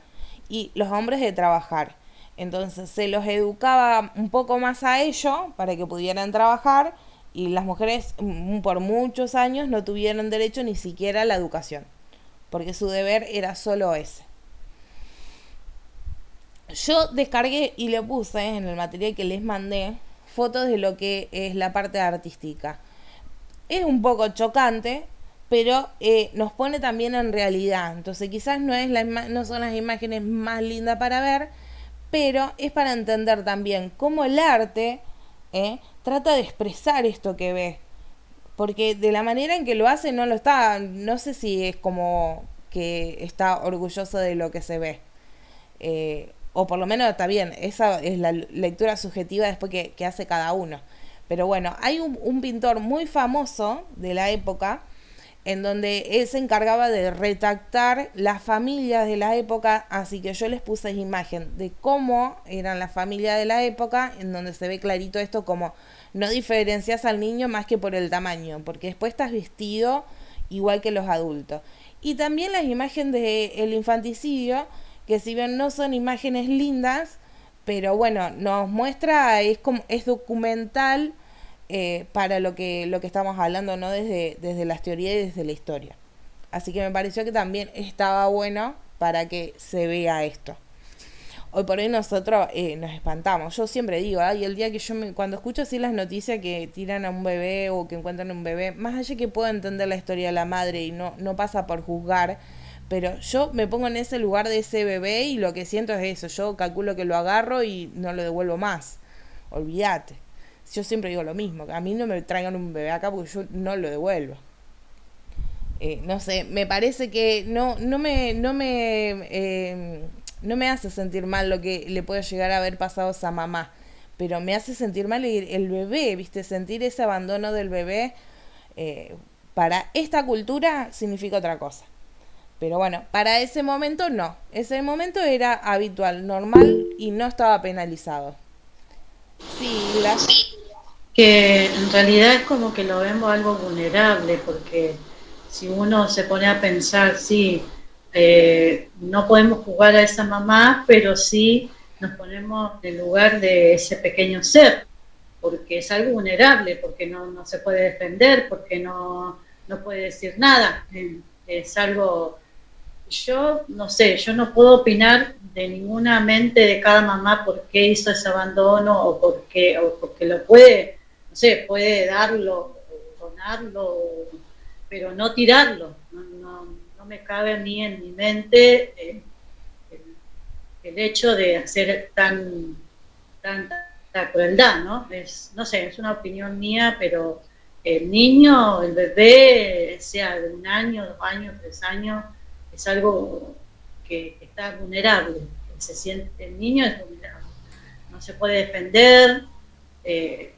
y los hombres de trabajar. Entonces se los educaba un poco más a ellos para que pudieran trabajar, y las mujeres por muchos años no tuvieron derecho ni siquiera a la educación, porque su deber era solo ese. Yo descargué y le puse en el material que les mandé fotos de lo que es la parte artística. Es un poco chocante, pero nos pone también en realidad. Entonces quizás no son las imágenes más lindas para ver, pero es para entender también cómo el arte trata de expresar esto que ve. Porque de la manera en que lo hace no sé si es como que está orgulloso de lo que se ve. O por lo menos está bien, esa es la lectura subjetiva después que hace cada uno. Pero bueno, hay un pintor muy famoso de la época en donde él se encargaba de retractar las familias de la época, así que yo les puse imagen de cómo eran las familias de la época, en donde se ve clarito esto, como no diferencias al niño más que por el tamaño, porque después estás vestido igual que los adultos. Y también las imágenes del infanticidio, que si bien no son imágenes lindas, pero bueno, nos muestra, es documental para lo que estamos hablando, ¿no? Desde las teorías y desde la historia. Así que me pareció que también estaba bueno para que se vea esto. Hoy por hoy nosotros nos espantamos. Yo siempre digo, y el día que cuando escucho así las noticias que tiran a un bebé o que encuentran un bebé, más allá que puedo entender la historia de la madre y no pasa por juzgar, pero yo me pongo en ese lugar de ese bebé y lo que siento es eso. Yo calculo que lo agarro y no lo devuelvo más. Olvídate. Yo siempre digo lo mismo, que a mí no me traigan un bebé acá porque yo no lo devuelvo. no sé, me parece que no me hace sentir mal lo que le puede llegar a haber pasado a esa mamá, pero me hace sentir mal el bebé, ¿viste? Sentir ese abandono del bebé, para esta cultura significa otra cosa. Pero bueno, para ese momento no. Ese momento era habitual, normal y no estaba penalizado. Sí, Que en realidad es como que lo vemos algo vulnerable, porque si uno se pone a pensar, sí, no podemos jugar a esa mamá, pero sí nos ponemos en el lugar de ese pequeño ser, porque es algo vulnerable, porque no se puede defender, porque no puede decir nada. Es algo, yo no sé, yo no puedo opinar de ninguna mente de cada mamá por qué hizo ese abandono o porque lo puede, no sé, puede darlo, donarlo, pero no tirarlo. No me cabe a mí en mi mente el, el hecho de hacer tanta crueldad, ¿no? No sé, es una opinión mía, pero el niño, el bebé, sea de 1 año, 2 años, 3 años, es algo que está vulnerable. Se siente, el niño es vulnerable. No se puede defender, eh,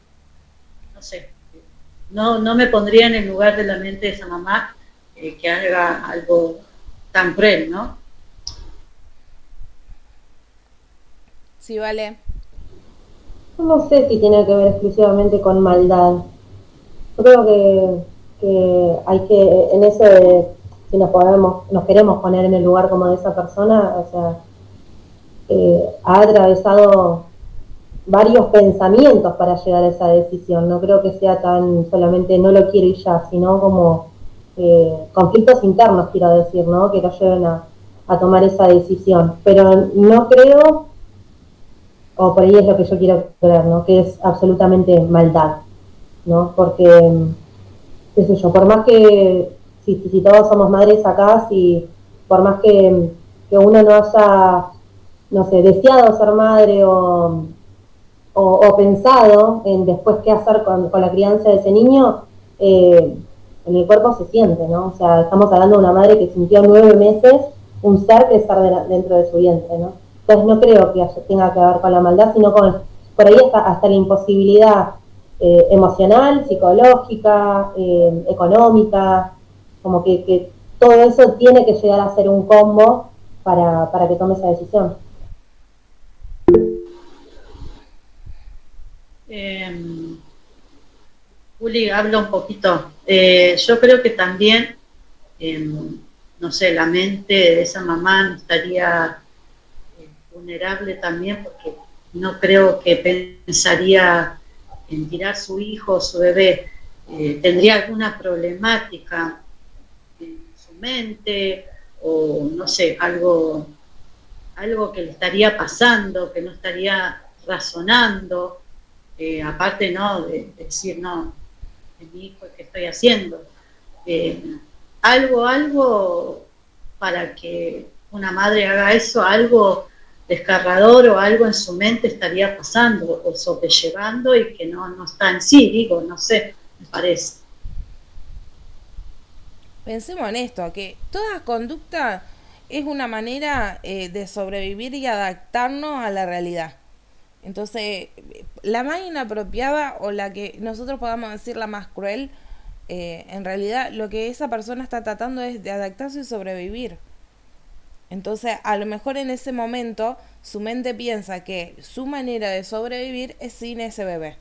no sé. No me pondría en el lugar de la mente de esa mamá que haga algo tan cruel, ¿no? sí, vale. No sé si tiene que ver exclusivamente con maldad. Yo creo que hay que, en eso de, si nos queremos poner en el lugar como de esa persona, o sea, ha atravesado varios pensamientos para llegar a esa decisión. No creo que sea tan solamente no lo quiero y ya, sino como conflictos internos, quiero decir, ¿no? Que lo lleven a tomar esa decisión. Pero no creo, o por ahí es lo que yo quiero creer, ¿no? Que es absolutamente maldad, ¿no? Porque, qué sé yo, por más que, si todos somos madres acá, si por más que uno no haya, no sé, deseado ser madre o pensado en después qué hacer con la crianza de ese niño, en el cuerpo se siente, ¿no? O sea, estamos hablando de una madre que sintió 9 meses un ser crecer dentro de su vientre, ¿no? Entonces no creo que tenga que ver con la maldad, sino con, por ahí hasta la imposibilidad emocional, psicológica, económica, como que todo eso tiene que llegar a ser un combo para que tome esa decisión. Juli habla un poquito. Yo creo que también, eh, no sé, la mente de esa mamá no estaría vulnerable también, porque no creo que pensaría en tirar su hijo o su bebé. Tendría alguna problemática en su mente o no sé, algo que le estaría pasando, que no estaría razonando, aparte no de decir, no, es mi hijo, ¿qué estoy haciendo? Eh, algo para que una madre haga eso, algo desgarrador o algo en su mente estaría pasando o sobrellevando y que no está en sí, digo, no sé, me parece. Pensemos en esto, que toda conducta es una manera de sobrevivir y adaptarnos a la realidad. Entonces, la más inapropiada o la que nosotros podamos decir la más cruel, en realidad lo que esa persona está tratando es de adaptarse y sobrevivir. Entonces, a lo mejor en ese momento su mente piensa que su manera de sobrevivir es sin ese bebé.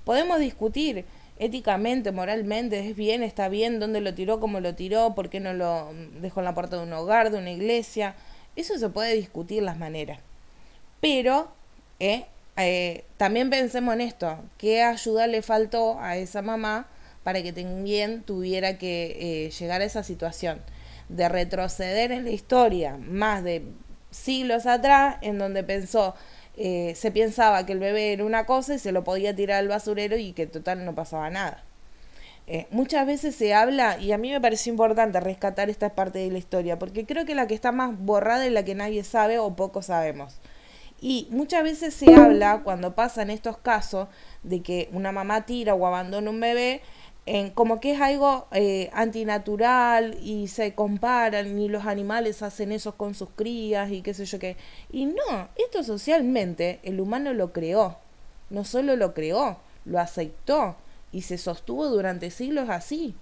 Podemos discutir éticamente, moralmente, es bien, está bien, dónde lo tiró, cómo lo tiró, por qué no lo dejó en la puerta de un hogar, de una iglesia. Eso se puede discutir las maneras. Pero también pensemos en esto, ¿qué ayuda le faltó a esa mamá para que también tuviera que llegar a esa situación? De retroceder en la historia más de siglos atrás, en donde se pensaba que el bebé era una cosa y se lo podía tirar al basurero y que total no pasaba nada. Muchas veces se habla, y a mí me pareció importante rescatar esta parte de la historia, porque creo que la que está más borrada es la que nadie sabe o poco sabemos. Y muchas veces se habla, cuando pasan estos casos, de que una mamá tira o abandona un bebé, como que es algo antinatural y se comparan y los animales hacen eso con sus crías y qué sé yo qué. Y no, esto socialmente el humano lo creó, no solo lo creó, lo aceptó y se sostuvo durante siglos así.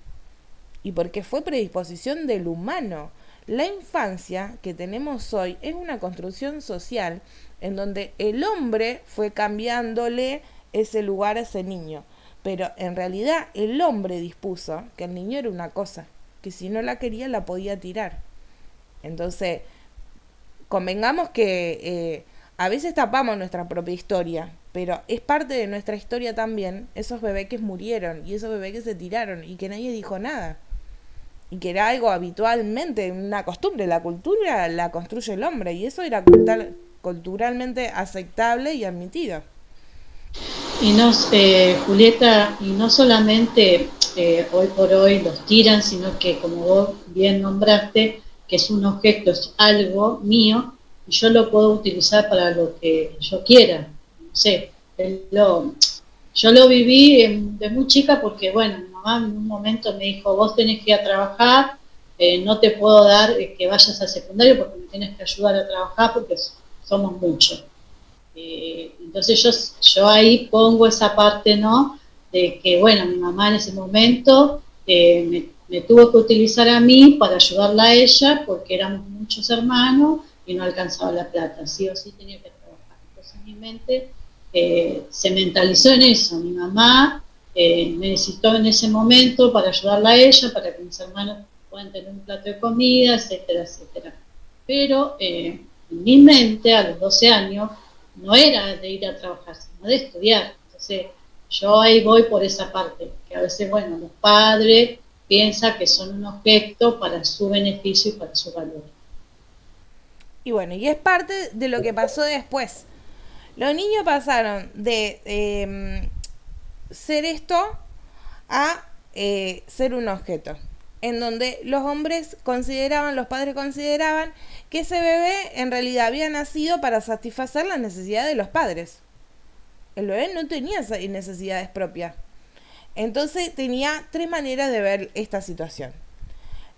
Y porque fue predisposición del humano. La infancia que tenemos hoy es una construcción social en donde el hombre fue cambiándole ese lugar a ese niño. Pero en realidad el hombre dispuso que el niño era una cosa, que si no la quería la podía tirar. Entonces, convengamos que a veces tapamos nuestra propia historia, pero es parte de nuestra historia también esos bebés que murieron y esos bebés que se tiraron y que nadie dijo nada. Y que era algo habitualmente, una costumbre. La cultura la construye el hombre y eso era culturalmente aceptable y admitido. Y no, Julieta, y no solamente hoy por hoy los tiran, sino que como vos bien nombraste, que es un objeto, es algo mío, y yo lo puedo utilizar para lo que yo quiera. No sé, yo lo viví de muy chica porque, bueno, mi mamá en un momento me dijo, vos tenés que ir a trabajar, no te puedo dar que vayas al secundario porque me tienes que ayudar a trabajar porque somos muchos. Entonces yo ahí pongo esa parte, ¿no? De que, bueno, mi mamá en ese momento me tuvo que utilizar a mí para ayudarla a ella porque éramos muchos hermanos y no alcanzaba la plata, sí o sí tenía que trabajar. Entonces mi mente se mentalizó en eso. Mi mamá me necesitó en ese momento para ayudarla a ella, para que mis hermanos puedan tener un plato de comida, etcétera, etcétera. Pero en mi mente, a los 12 años, no era de ir a trabajar, sino de estudiar. Entonces, yo ahí voy por esa parte, que a veces, bueno, los padres piensan que son un objeto para su beneficio y para su valor. Y bueno, y es parte de lo que pasó después. Los niños pasaron de ser esto a ser un objeto. En donde los hombres consideraban, los padres consideraban que ese bebé en realidad había nacido para satisfacer las necesidades de los padres. El bebé no tenía necesidades propias. Entonces tenía tres maneras de ver esta situación.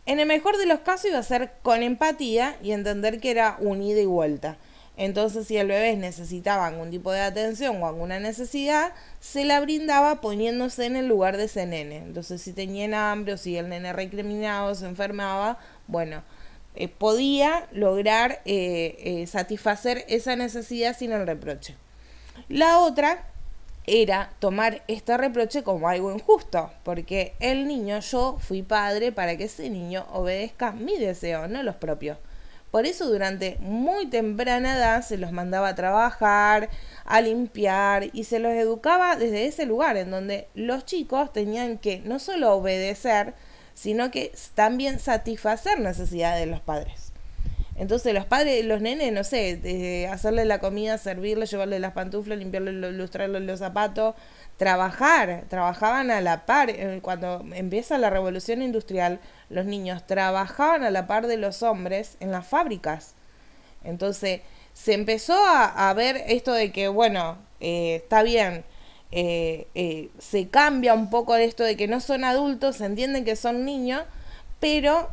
En el mejor de los casos iba a ser con empatía y entender que era un ida y vuelta. Entonces, si el bebé necesitaba algún tipo de atención o alguna necesidad, se la brindaba poniéndose en el lugar de ese nene. Entonces, si tenían hambre o si el nene recriminaba o se enfermaba, bueno, podía lograr satisfacer esa necesidad sin el reproche. La otra era tomar este reproche como algo injusto, porque el niño, yo fui padre para que ese niño obedezca mi deseo, no los propios. Por eso durante muy temprana edad se los mandaba a trabajar, a limpiar y se los educaba desde ese lugar en donde los chicos tenían que no solo obedecer, sino que también satisfacer necesidades de los padres. Entonces los padres, los nenes, no sé, hacerle la comida, servirle, llevarle las pantuflas, limpiarle, lustrarle los zapatos, trabajaban a la par. Cuando empieza la revolución industrial, los niños trabajaban a la par de los hombres en las fábricas. Entonces se empezó a ver esto de que, bueno, está bien, se cambia un poco esto de que no son adultos, se entienden que son niños, pero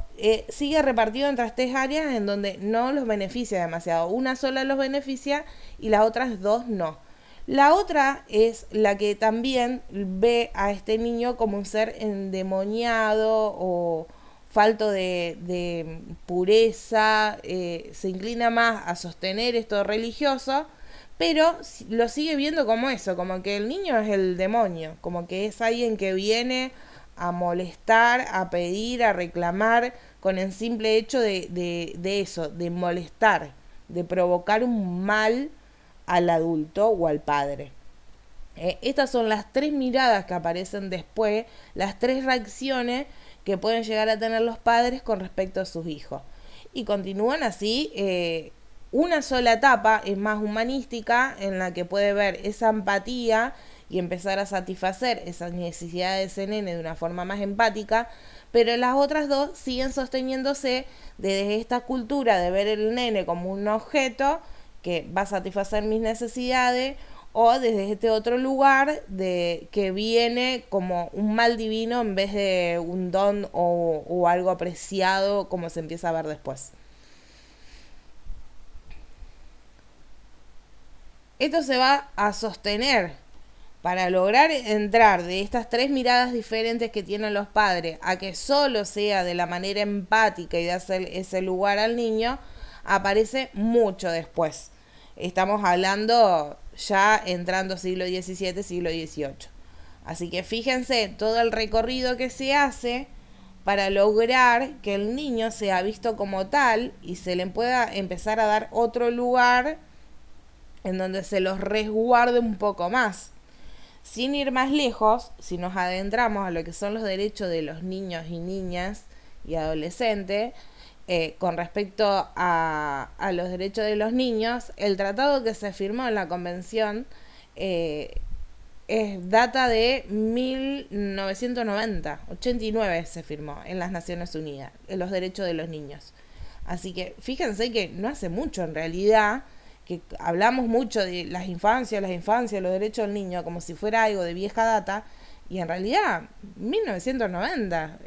sigue repartido entre tres áreas en donde no los beneficia demasiado. Una sola los beneficia y las otras dos no. La otra es la que también ve a este niño como un ser endemoniado o falto de pureza, se inclina más a sostener esto religioso, pero lo sigue viendo como eso, como que el niño es el demonio, como que es alguien que viene a molestar, a pedir, a reclamar, con el simple hecho de eso, de molestar, de provocar un mal al adulto o al padre. Estas son las tres miradas que aparecen después, las tres reacciones que pueden llegar a tener los padres con respecto a sus hijos. Y continúan así, una sola etapa es más humanística, en la que puede ver esa empatía y empezar a satisfacer esas necesidades de ese nene de una forma más empática, pero las otras dos siguen sosteniéndose desde esta cultura de ver el nene como un objeto que va a satisfacer mis necesidades o desde este otro lugar de que viene como un mal divino en vez de un don o algo apreciado como se empieza a ver después. Esto se va a sostener para lograr entrar de estas tres miradas diferentes que tienen los padres a que solo sea de la manera empática y de hacer ese lugar al niño, aparece mucho después. Estamos hablando ya entrando siglo XVII, siglo XVIII. Así que fíjense todo el recorrido que se hace para lograr que el niño sea visto como tal y se le pueda empezar a dar otro lugar en donde se los resguarde un poco más. Sin ir más lejos, si nos adentramos a lo que son los derechos de los niños y niñas y adolescentes, con respecto a los derechos de los niños, el tratado que se firmó en la convención data de 1990, 89 se firmó en las Naciones Unidas, en los derechos de los niños. Así que fíjense que no hace mucho en realidad, que hablamos mucho de las infancias, los derechos del niño, como si fuera algo de vieja data, y en realidad 1990,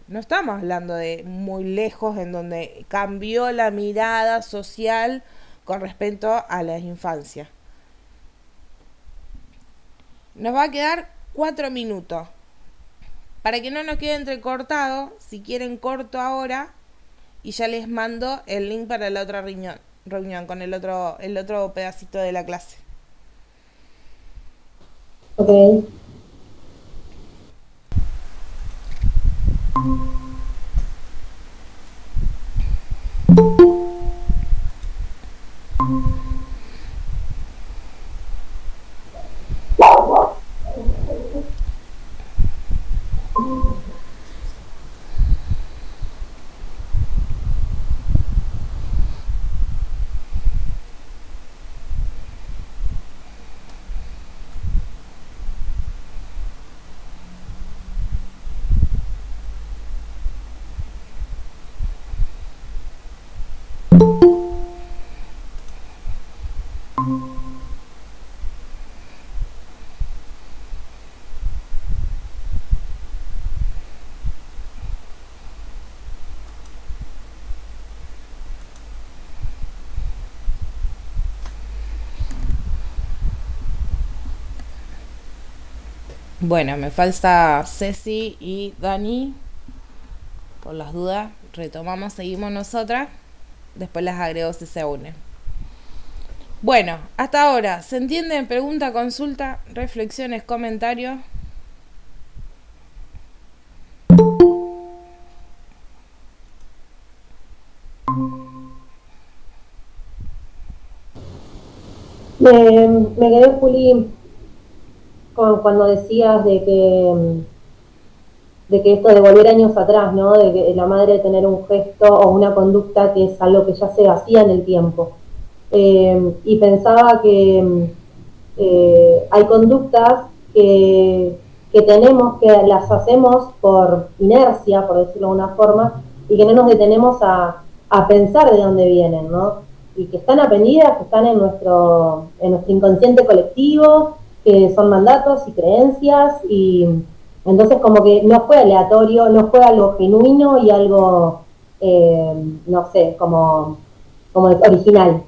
no estamos hablando de muy lejos en donde cambió la mirada social con respecto a la infancia. Nos va a quedar 4 minutos. Para que no nos quede entrecortado, si quieren corto ahora y ya les mando el link para la otra reunión con el otro pedacito de la clase. Ok. Bueno, me falta Ceci y Dani. Por las dudas, retomamos, seguimos nosotras. Después las agrego si se unen. Bueno, hasta ahora, ¿se entiende? Pregunta, consulta, reflexiones, comentarios. Me quedé, Juli, cuando decías de que esto de volver años atrás, ¿no? De que la madre tener un gesto o una conducta que es algo que ya se hacía en el tiempo. Y pensaba que hay conductas que tenemos, que las hacemos por inercia, por decirlo de alguna forma, y que no nos detenemos a pensar de dónde vienen, ¿no? Y que están aprendidas, que están en nuestro inconsciente colectivo, que son mandatos y creencias, y entonces como que no fue aleatorio, no fue algo genuino y algo, no sé, como original.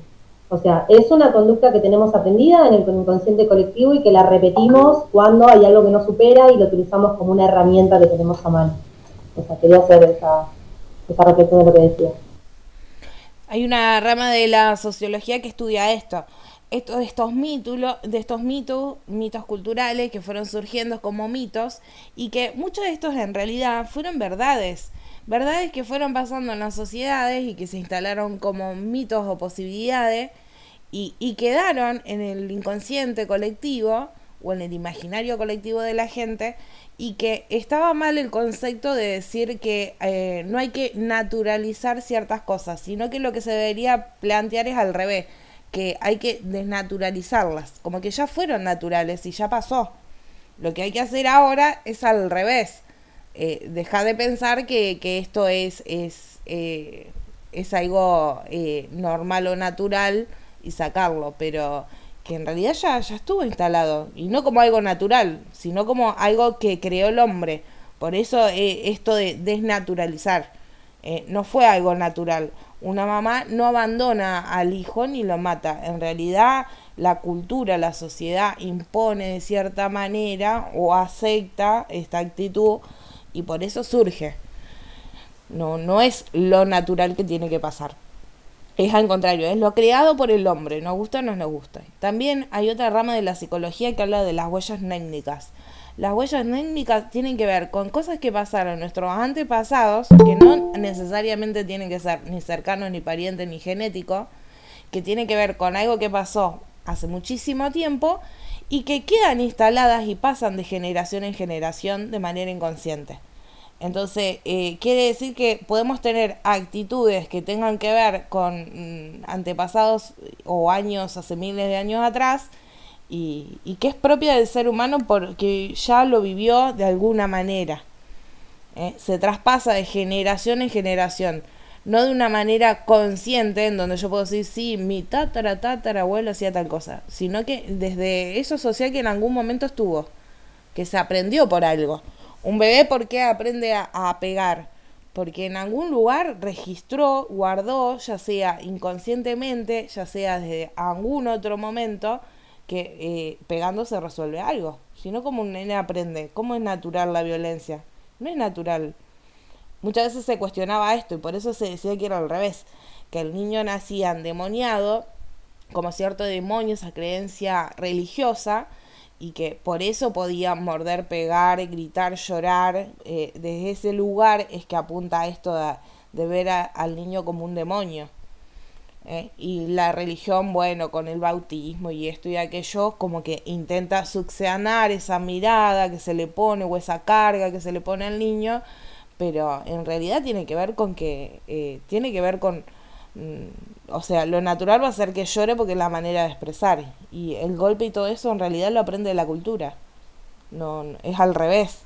O sea, es una conducta que tenemos aprendida en el inconsciente colectivo y que la repetimos cuando hay algo que nos supera y lo utilizamos como una herramienta que tenemos a mano. O sea, quería hacer esa reflexión de lo que decía. Hay una rama de la sociología que estudia estos mitos culturales que fueron surgiendo como mitos y que muchos de estos en realidad fueron verdades que fueron pasando en las sociedades y que se instalaron como mitos o posibilidades y quedaron en el inconsciente colectivo o en el imaginario colectivo de la gente, y que estaba mal el concepto de decir que no hay que naturalizar ciertas cosas, sino que lo que se debería plantear es al revés, que hay que desnaturalizarlas, como que ya fueron naturales y ya pasó. Lo que hay que hacer ahora es al revés, dejar de pensar que esto es algo normal o natural y sacarlo, pero que en realidad ya estuvo instalado, y no como algo natural, sino como algo que creó el hombre. Por eso esto de desnaturalizar, no fue algo natural. Una mamá no abandona al hijo ni lo mata. En realidad la cultura, la sociedad impone de cierta manera o acepta esta actitud y por eso surge. No es lo natural que tiene que pasar. Es al contrario, es lo creado por el hombre, nos gusta o no nos gusta. También hay otra rama de la psicología que habla de las huellas nétnicas. Las huellas nétnicas tienen que ver con cosas que pasaron nuestros antepasados, que no necesariamente tienen que ser ni cercanos, ni parientes, ni genéticos, que tienen que ver con algo que pasó hace muchísimo tiempo y que quedan instaladas y pasan de generación en generación de manera inconsciente. Entonces, quiere decir que podemos tener actitudes que tengan que ver con antepasados o años, hace miles de años atrás, y que es propia del ser humano porque ya lo vivió de alguna manera. Se traspasa de generación en generación, no de una manera consciente en donde yo puedo decir, sí, mi tatarabuelo hacía tal cosa, sino que desde eso social que en algún momento estuvo, que se aprendió por algo. Un bebé, ¿por qué aprende a pegar? Porque en algún lugar registró, guardó, ya sea inconscientemente, ya sea desde algún otro momento, que pegando se resuelve algo. Si no, como un nene aprende. ¿Cómo es natural la violencia? No es natural. Muchas veces se cuestionaba esto y por eso se decía que era al revés. Que el niño nacía endemoniado, como cierto demonio, esa creencia religiosa, y que por eso podía morder, pegar, gritar, llorar. Desde ese lugar es que apunta a esto de ver al niño como un demonio. Y la religión, bueno, con el bautismo y esto y aquello, como que intenta succionar esa mirada que se le pone o esa carga que se le pone al niño, pero en realidad tiene que ver con que, tiene que ver con... o sea, lo natural va a ser que llore porque es la manera de expresar. Y el golpe y todo eso en realidad lo aprende de la cultura. No, es al revés.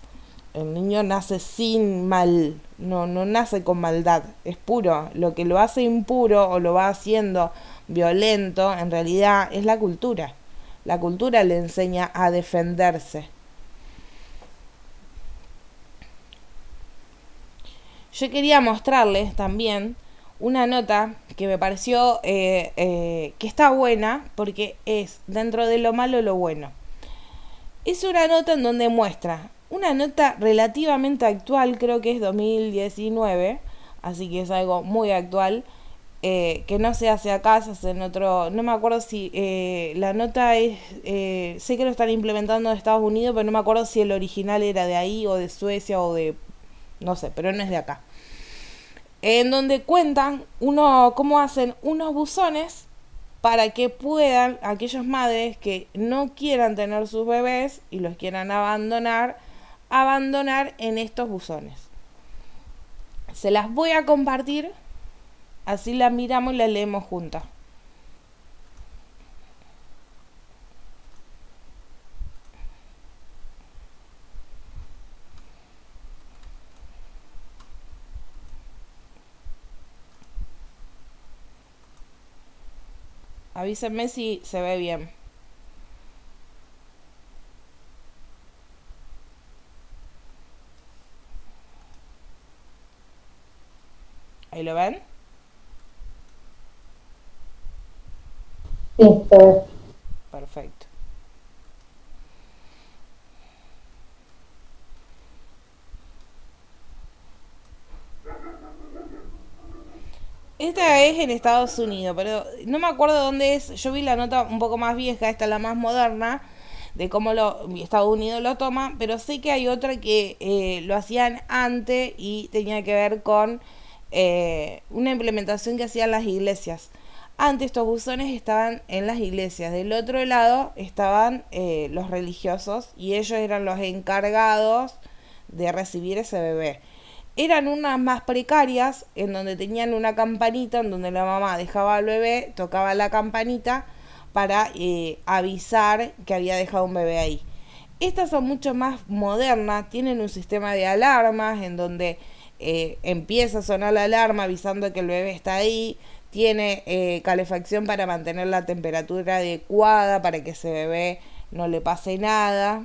El niño nace sin mal, no nace con maldad, es puro. Lo que lo hace impuro o lo va haciendo violento, en realidad es la cultura. La cultura le enseña a defenderse. Yo quería mostrarles también una nota que me pareció que está buena porque es dentro de lo malo lo bueno. Es una nota en donde muestra una nota relativamente actual, creo que es 2019, así que es algo muy actual, que no se hace acá, se hace en otro, no me acuerdo si la nota es, sé que lo están implementando en Estados Unidos, pero no me acuerdo si el original era de ahí o de Suecia o de, no sé, pero no es de acá. En donde cuentan cómo hacen unos buzones para que puedan aquellas madres que no quieran tener sus bebés y los quieran abandonar en estos buzones. Se las voy a compartir, así las miramos y las leemos juntas. Avísenme si se ve bien. ¿Ahí lo ven? Sí, se ve. Perfecto. Esta es en Estados Unidos, pero no me acuerdo dónde es. Yo vi la nota un poco más vieja, esta es la más moderna, de cómo Estados Unidos lo toma, pero sé que hay otra que lo hacían antes y tenía que ver con una implementación que hacían las iglesias. Antes estos buzones estaban en las iglesias, del otro lado estaban los religiosos y ellos eran los encargados de recibir ese bebé. Eran unas más precarias, en donde tenían una campanita, en donde la mamá dejaba al bebé, tocaba la campanita para avisar que había dejado un bebé ahí. Estas son mucho más modernas, tienen un sistema de alarmas en donde empieza a sonar la alarma avisando que el bebé está ahí, tiene calefacción para mantener la temperatura adecuada para que ese bebé no le pase nada.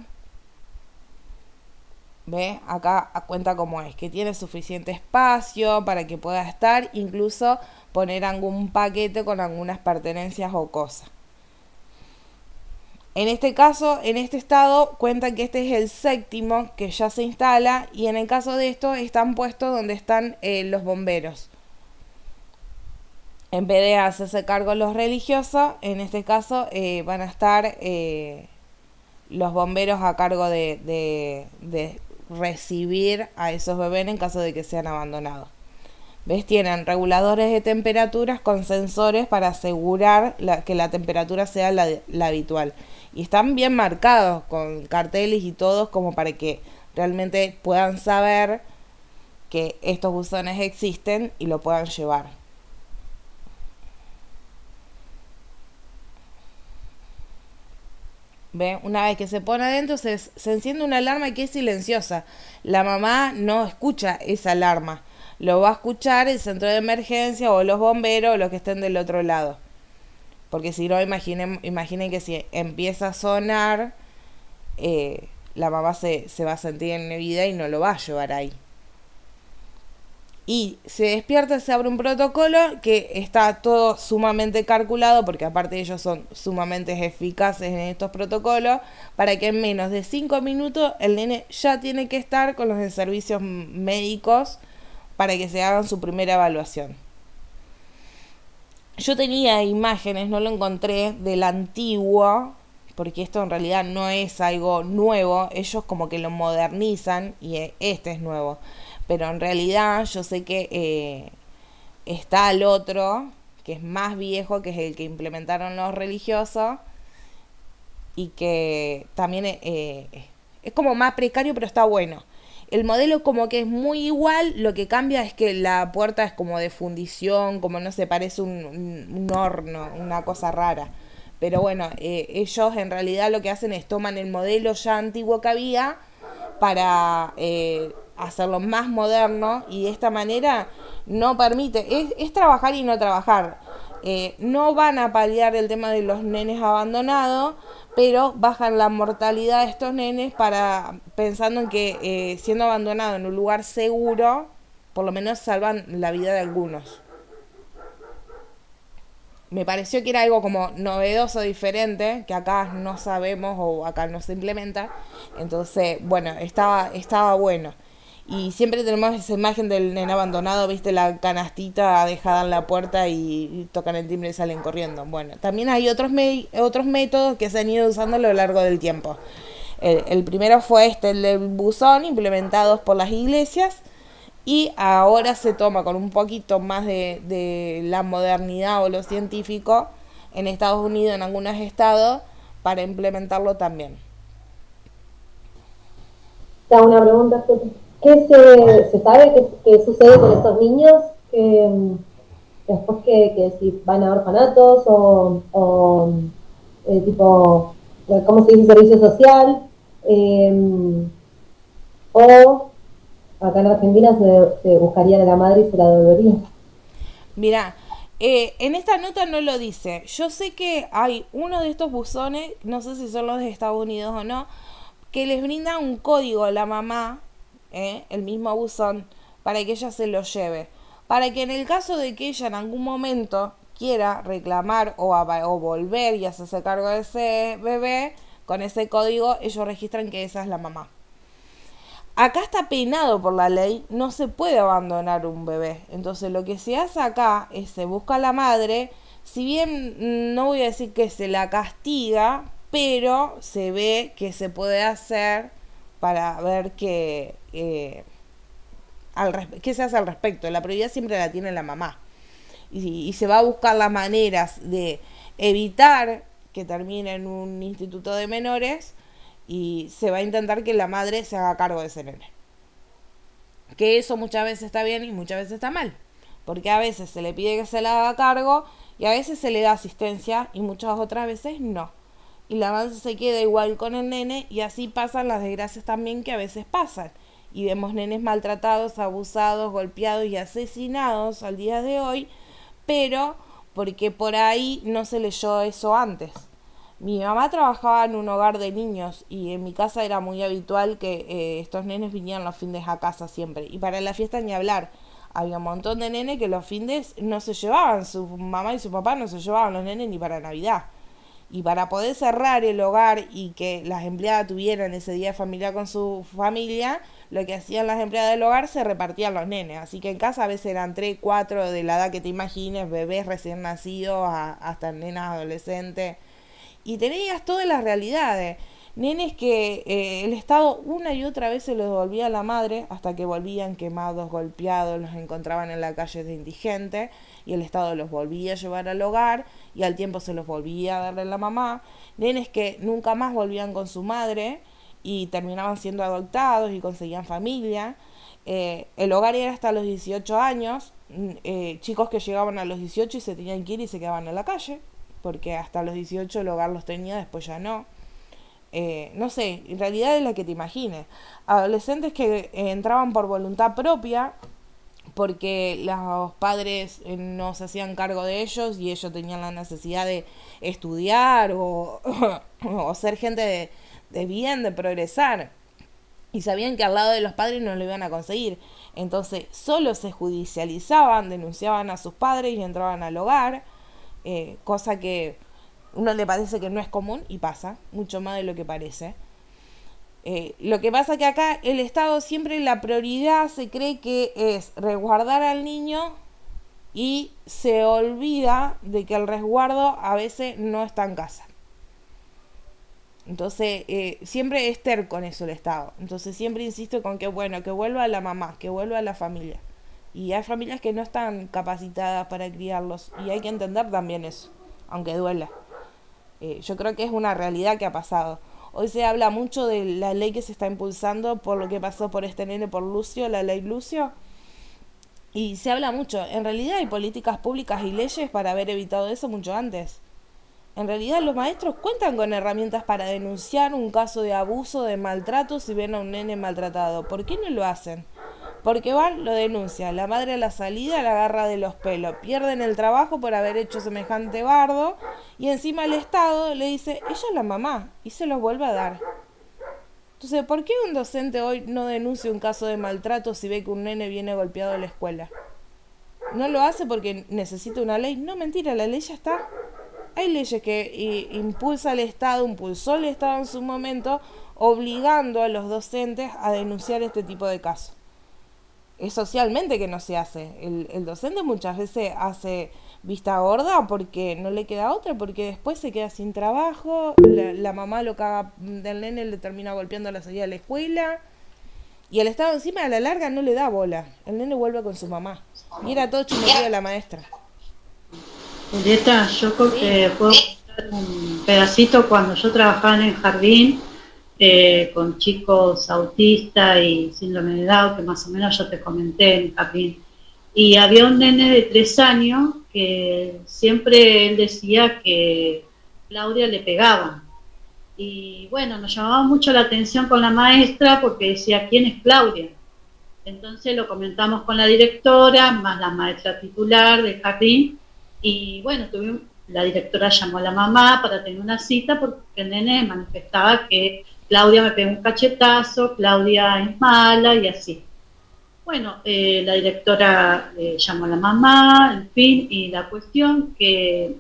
¿Ve? Acá cuenta cómo es, que tiene suficiente espacio para que pueda estar, incluso poner algún paquete con algunas pertenencias o cosas. En este caso, en este estado, cuentan que este es el 7º que ya se instala, y en el caso de esto están puestos donde están los bomberos. En vez de hacerse cargo los religiosos, en este caso van a estar los bomberos a cargo de recibir a esos bebés en caso de que sean abandonados. ¿Ves? Tienen reguladores de temperaturas con sensores para asegurar que la temperatura sea la habitual. Y están bien marcados con carteles y todos, como para que realmente puedan saber que estos buzones existen y lo puedan llevar. ¿Ve? Una vez que se pone adentro se enciende una alarma que es silenciosa. La mamá no escucha esa alarma. Lo va a escuchar el centro de emergencia o los bomberos o los que estén del otro lado. Porque si no, imaginen que si empieza a sonar, la mamá se va a sentir inhibida y no lo va a llevar ahí. Y se despierta, se abre un protocolo que está todo sumamente calculado, porque aparte ellos son sumamente eficaces en estos protocolos, para que en menos de 5 minutos el nene ya tiene que estar con los servicios médicos para que se hagan su primera evaluación. Yo tenía imágenes, no lo encontré, del antiguo, porque esto en realidad no es algo nuevo, ellos como que lo modernizan y este es nuevo. Pero en realidad yo sé que está el otro, que es más viejo, que es el que implementaron los religiosos, y que también es como más precario, pero está bueno. El modelo como que es muy igual, lo que cambia es que la puerta es como de fundición, como no sé, parece un horno, una cosa rara. Pero bueno, ellos en realidad lo que hacen es toman el modelo ya antiguo que había para hacerlo más moderno, y de esta manera no permite, es trabajar y no trabajar. No van a paliar el tema de los nenes abandonados, pero bajan la mortalidad de estos nenes pensando en que siendo abandonados en un lugar seguro, por lo menos salvan la vida de algunos. Me pareció que era algo como novedoso, diferente, que acá no sabemos o acá no se implementa. Entonces, bueno, estaba bueno. Y siempre tenemos esa imagen del nene abandonado, viste, la canastita dejada en la puerta y tocan el timbre y salen corriendo. Bueno, también hay otros métodos que se han ido usando a lo largo del tiempo. El primero fue el del buzón, implementados por las iglesias, y ahora se toma con un poquito más de la modernidad o lo científico en Estados Unidos, en algunos estados, para implementarlo también. Una pregunta, ¿qué se sabe qué sucede con estos niños que después que si van a orfanatos o tipo, ¿cómo se dice? Servicio social, o acá en Argentina se buscaría a la madre y se la devolvería? Mirá, en esta nota no lo dice. Yo sé que hay uno de estos buzones, no sé si son los de Estados Unidos o no, que les brinda un código a la mamá, el mismo buzón, para que ella se lo lleve. Para que en el caso de que ella en algún momento quiera reclamar o volver y hacerse cargo de ese bebé, con ese código ellos registran que esa es la mamá. Acá está penado por la ley, no se puede abandonar un bebé. Entonces lo que se hace acá es se busca a la madre, si bien no voy a decir que se la castiga, pero se ve que se puede hacer para ver qué se hace al respecto. La prioridad siempre la tiene la mamá. Y se va a buscar las maneras de evitar que termine en un instituto de menores, y se va a intentar que la madre se haga cargo de ese nene. Que eso muchas veces está bien y muchas veces está mal. Porque a veces se le pide que se la haga cargo y a veces se le da asistencia y muchas otras veces no. Y la madre se queda igual con el nene, y así pasan las desgracias también que a veces pasan. Y vemos nenes maltratados, abusados, golpeados y asesinados al día de hoy pero porque por ahí no se leyó eso antes. Mi mamá trabajaba en un hogar de niños y en mi casa era muy habitual que estos nenes vinieran los fines a casa siempre. Y para la fiesta ni hablar. Había un montón de nenes que los fines no se llevaban, su mamá y su papá no se llevaban los nenes ni para Navidad. Y para poder cerrar el hogar y que las empleadas tuvieran ese día familiar con su familia, lo que hacían las empleadas del hogar se repartían los nenes. Así que en casa a veces eran 3, 4 de la edad que te imagines, bebés recién nacidos hasta nenas adolescentes. Y tenías todas las realidades. Nenes que el Estado una y otra vez se los devolvía a la madre hasta que volvían quemados, golpeados, los encontraban en la calle de indigentes y el Estado los volvía a llevar al hogar y al tiempo se los volvía a darle a la mamá. Nenes que nunca más volvían con su madre y terminaban siendo adoptados y conseguían familia. El hogar era hasta los 18 años, chicos que llegaban a los 18 y se tenían que ir y se quedaban en la calle, porque hasta los 18 el hogar los tenía, después ya no. No sé, en realidad es la que te imagines. Adolescentes que entraban por voluntad propia, porque los padres no se hacían cargo de ellos y ellos tenían la necesidad de estudiar o ser gente de bien, de progresar. Y sabían que al lado de los padres no lo iban a conseguir. Entonces solo se judicializaban, denunciaban a sus padres y entraban al hogar, cosa que uno le parece que no es común y pasa, mucho más de lo que parece. Lo que pasa que acá el Estado siempre la prioridad se cree que es resguardar al niño y se olvida de que el resguardo a veces no está en casa. Entonces siempre es terco con eso el Estado. Entonces siempre insisto con que bueno, que vuelva la mamá, que vuelva la familia. Y hay familias que no están capacitadas para criarlos y hay que entender también eso, aunque duela. Yo creo que es una realidad que ha pasado. Hoy se habla mucho de la ley que se está impulsando por lo que pasó por este nene, por Lucio, la ley Lucio. Y se habla mucho. En realidad hay políticas públicas y leyes para haber evitado eso mucho antes. En realidad los maestros cuentan con herramientas para denunciar un caso de abuso, de maltrato si ven a un nene maltratado. ¿Por qué no lo hacen? Porque van, lo denuncian, la madre a la salida la agarra de los pelos, pierden el trabajo por haber hecho semejante bardo y encima el Estado le dice, ella es la mamá y se los vuelve a dar. Entonces, ¿por qué un docente hoy no denuncia un caso de maltrato si ve que un nene viene golpeado a la escuela? ¿No lo hace porque necesita una ley? No, mentira, la ley ya está. Hay leyes que impulsó el Estado en su momento, obligando a los docentes a denunciar este tipo de casos. Es socialmente que no se hace. El docente muchas veces hace vista gorda porque no le queda otra, porque después se queda sin trabajo, la mamá lo caga del nene, le termina golpeando a la salida de la escuela y el Estado encima a la larga no le da bola. El nene vuelve con su mamá y era todo chumetido de la maestra. Julieta, yo puedo contar un pedacito cuando yo trabajaba en el jardín con chicos autistas y síndrome de Down, que más o menos yo te comenté en el jardín. Y había un nene de 3 años que siempre él decía que Claudia le pegaba. Y bueno, nos llamaba mucho la atención con la maestra porque decía, ¿quién es Claudia? Entonces lo comentamos con la directora, más la maestra titular del jardín, y bueno, la directora llamó a la mamá para tener una cita porque el nene manifestaba que Claudia me pegó un cachetazo, Claudia es mala y así. Bueno, la directora llamó a la mamá, en fin, y la cuestión que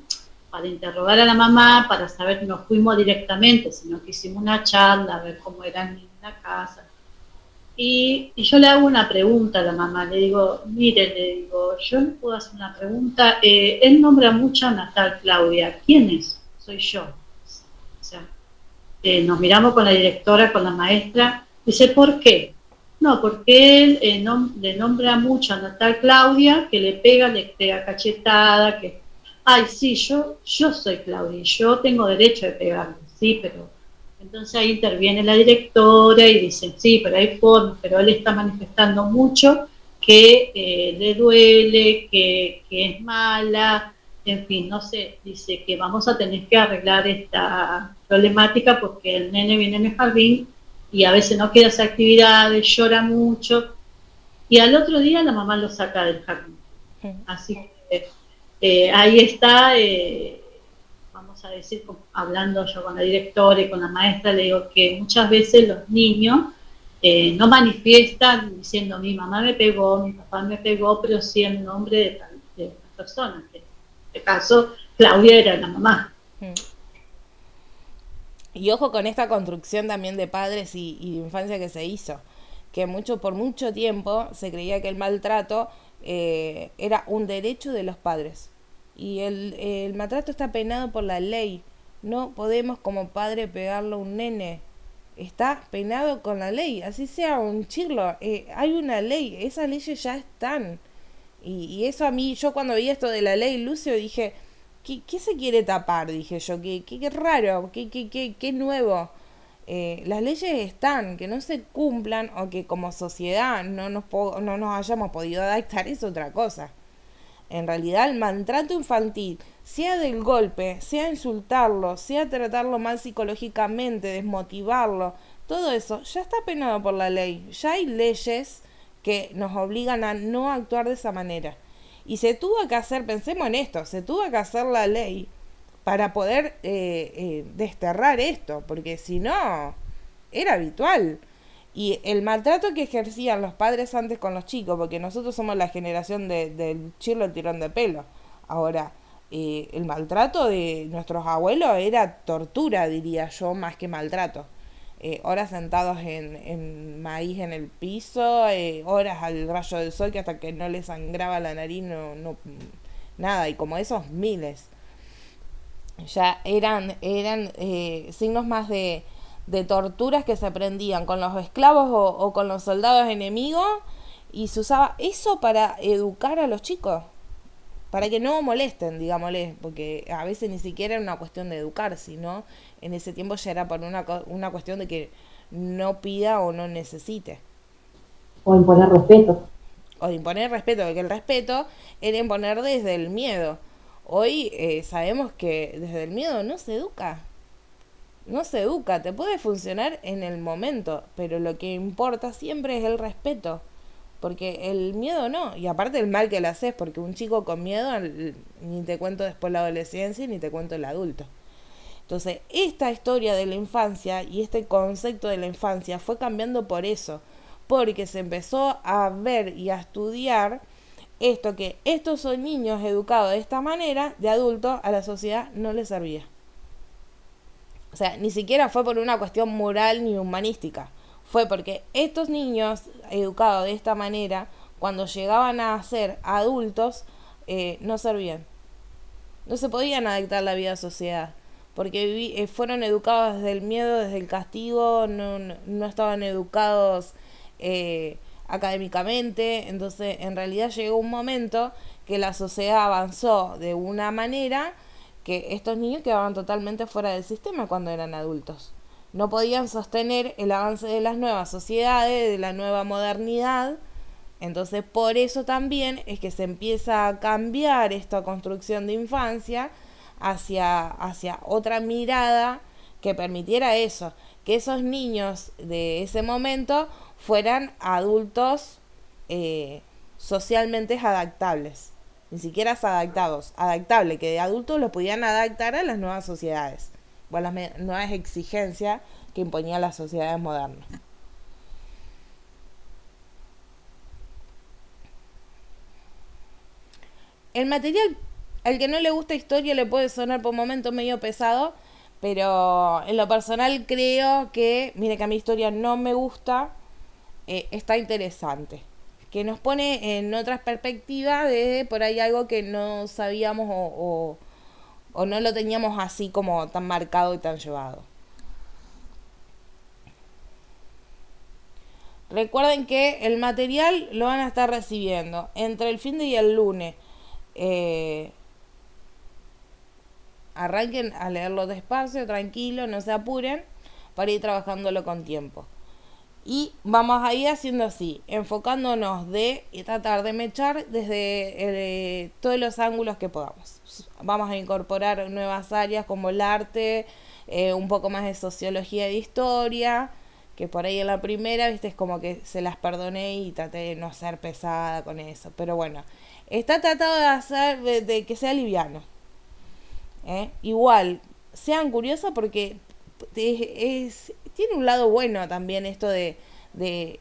para interrogar a la mamá, para saber, no fuimos directamente, sino que hicimos una charla, a ver cómo era en la casa. Y yo le hago una pregunta a la mamá, le digo, mire, le digo, yo le puedo hacer una pregunta, él nombra mucho a Natal Claudia, ¿quién es? Soy yo. O sea, nos miramos con la directora, con la maestra, dice, ¿por qué? No, porque él le nombra mucho a Natal Claudia, que le pega cachetada, que, ay, sí, yo soy Claudia, yo tengo derecho de pegarle, sí, pero... Entonces ahí interviene la directora y dice, sí, pero hay formas, pero él está manifestando mucho que le duele, que es mala, en fin, no sé, dice que vamos a tener que arreglar esta problemática porque el nene viene en el jardín y a veces no quiere hacer actividades, llora mucho, y al otro día la mamá lo saca del jardín. Así que ahí está, vamos a decir, hablando yo con la directora y con la maestra, le digo que muchas veces los niños no manifiestan diciendo mi mamá me pegó, mi papá me pegó, pero sí el nombre de las personas, que en este caso Claudia era la mamá. Y ojo con esta construcción también de padres y de infancia que se hizo, que por mucho tiempo se creía que el maltrato era un derecho de los padres. Y el maltrato está penado por la ley. No podemos como padre pegarle a un nene. Está penado con la ley. Así sea un chirlo. Hay una ley. Esas leyes ya están. Y eso a mí, yo cuando vi esto de la ley Lucio dije, ¿qué se quiere tapar? Dije yo, qué raro, qué nuevo. Las leyes están, que no se cumplan o que como sociedad no nos hayamos podido adaptar es otra cosa. En realidad el maltrato infantil, sea del golpe, sea insultarlo, sea tratarlo mal psicológicamente, desmotivarlo, todo eso ya está penado por la ley. Ya hay leyes que nos obligan a no actuar de esa manera. Y se tuvo que hacer, pensemos en esto, se tuvo que hacer la ley para poder desterrar esto, porque si no, era habitual. Y el maltrato que ejercían los padres antes con los chicos, porque nosotros somos la generación del chirlo el tirón de pelo. Ahora, el maltrato de nuestros abuelos era tortura, diría yo, más que maltrato. Horas sentados en maíz en el piso, horas al rayo del sol que hasta que no les sangraba la nariz, nada, y como esos miles. Ya eran signos más de torturas que se aprendían con los esclavos o con los soldados enemigos, y se usaba eso para educar a los chicos, para que no molesten, digámosle, porque a veces ni siquiera era una cuestión de educar, sino en ese tiempo ya era por una cuestión de que no pida o no necesite. O imponer respeto. O de imponer respeto, porque el respeto era imponer desde el miedo. Hoy sabemos que desde el miedo no se educa. No se educa, te puede funcionar en el momento, pero lo que importa siempre es el respeto. Porque el miedo no, y aparte el mal que le haces, porque un chico con miedo, ni te cuento después la adolescencia, ni te cuento el adulto. Entonces, esta historia de la infancia y este concepto de la infancia fue cambiando por eso, porque se empezó a ver y a estudiar esto, que estos son niños educados de esta manera, de adultos a la sociedad no les servía. O sea, ni siquiera fue por una cuestión moral ni humanística. Fue porque estos niños educados de esta manera, cuando llegaban a ser adultos, no servían. No se podían adaptar a la vida sociedad. Porque fueron educados desde el miedo, desde el castigo, no estaban educados académicamente. Entonces, en realidad llegó un momento que la sociedad avanzó de una manera que estos niños quedaban totalmente fuera del sistema cuando eran adultos. No podían sostener el avance de las nuevas sociedades, de la nueva modernidad. Entonces, por eso también es que se empieza a cambiar esta construcción de infancia hacia otra mirada que permitiera eso, que esos niños de ese momento fueran adultos socialmente adaptables. Ni siquiera adaptables, que de adultos los pudieran adaptar a las nuevas sociedades o a las nuevas exigencias que imponían las sociedades modernas. El material, al que no le gusta historia, le puede sonar por momentos medio pesado, pero en lo personal creo que, mire que a mi historia no me gusta, está interesante. Que nos pone en otras perspectivas de por ahí algo que no sabíamos o no lo teníamos así como tan marcado y tan llevado. Recuerden que el material lo van a estar recibiendo entre el fin de y el lunes. Arranquen a leerlo despacio, tranquilo, no se apuren, para ir trabajándolo con tiempo. Y vamos a ir haciendo así, enfocándonos de tratar de mechar desde todos los ángulos que podamos. Vamos a incorporar nuevas áreas como el arte, un poco más de sociología y de historia, que por ahí en la primera, viste, es como que se las perdoné y traté de no ser pesada con eso. Pero bueno, está tratado de hacer de que sea liviano. Igual, sean curiosos porque tiene un lado bueno también esto de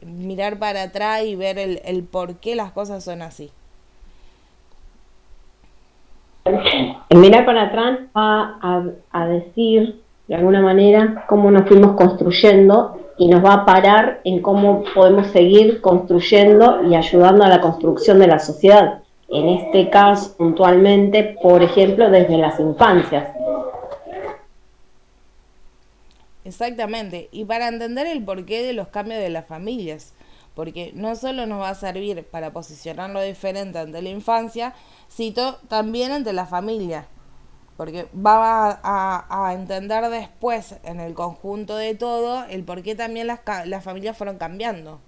mirar para atrás y ver el por qué las cosas son así. El mirar para atrás va a decir, de alguna manera, cómo nos fuimos construyendo y nos va a parar en cómo podemos seguir construyendo y ayudando a la construcción de la sociedad. En este caso, puntualmente, por ejemplo, desde las infancias. Exactamente, y para entender el porqué de los cambios de las familias, porque no solo nos va a servir para posicionarlo diferente ante la infancia, sino también ante la familia, porque va a entender después en el conjunto de todo el por qué también las familias fueron cambiando.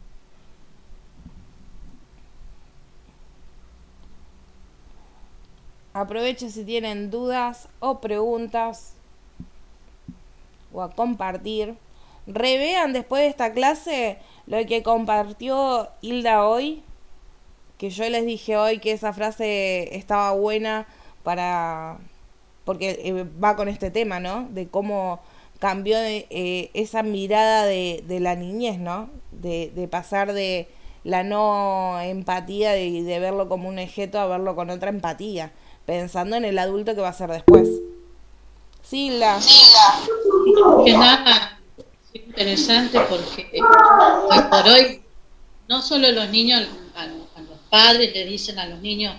Aprovechen si tienen dudas o preguntas o a compartir. Revean después de esta clase lo que compartió Hilda hoy, que yo les dije hoy que esa frase estaba buena para porque va con este tema, ¿no? De cómo cambió esa mirada de la niñez, ¿no? De pasar de la no empatía, de verlo como un objeto, a verlo con otra empatía, pensando en el adulto que va a ser después. Sila. Que nada, es interesante porque hoy por hoy no solo los niños, a los padres le dicen a los niños,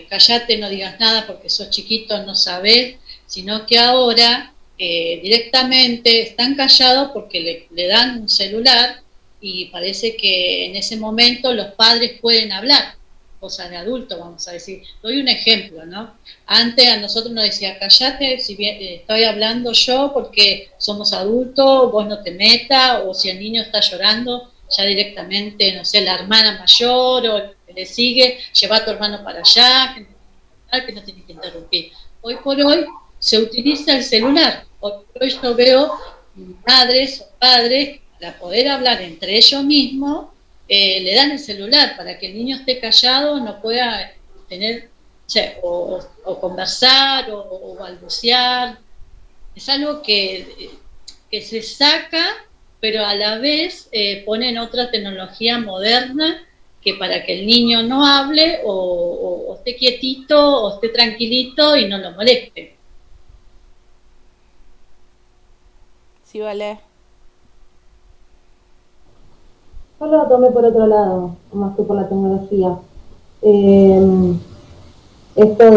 callate, no digas nada porque sos chiquito, no sabés, sino que ahora directamente están callados porque le dan un celular y parece que en ese momento los padres pueden hablar, cosas de adultos, vamos a decir. Doy un ejemplo, ¿no? Antes a nosotros nos decía, callate, si bien estoy hablando yo porque somos adultos, vos no te metas, o si el niño está llorando, ya directamente, no sé, la hermana mayor o el que le sigue, lleva a tu hermano para allá, que no tiene que interrumpir. Hoy por hoy se utiliza el celular. Hoy por hoy yo veo madres o padres, para poder hablar entre ellos mismos, le dan el celular para que el niño esté callado, no pueda tener, o conversar o balbucear. Es algo que se saca, pero a la vez ponen otra tecnología moderna que para que el niño no hable o esté quietito o esté tranquilito y no lo moleste. Sí, vale. Yo lo tomé por otro lado, más que por la tecnología. Esto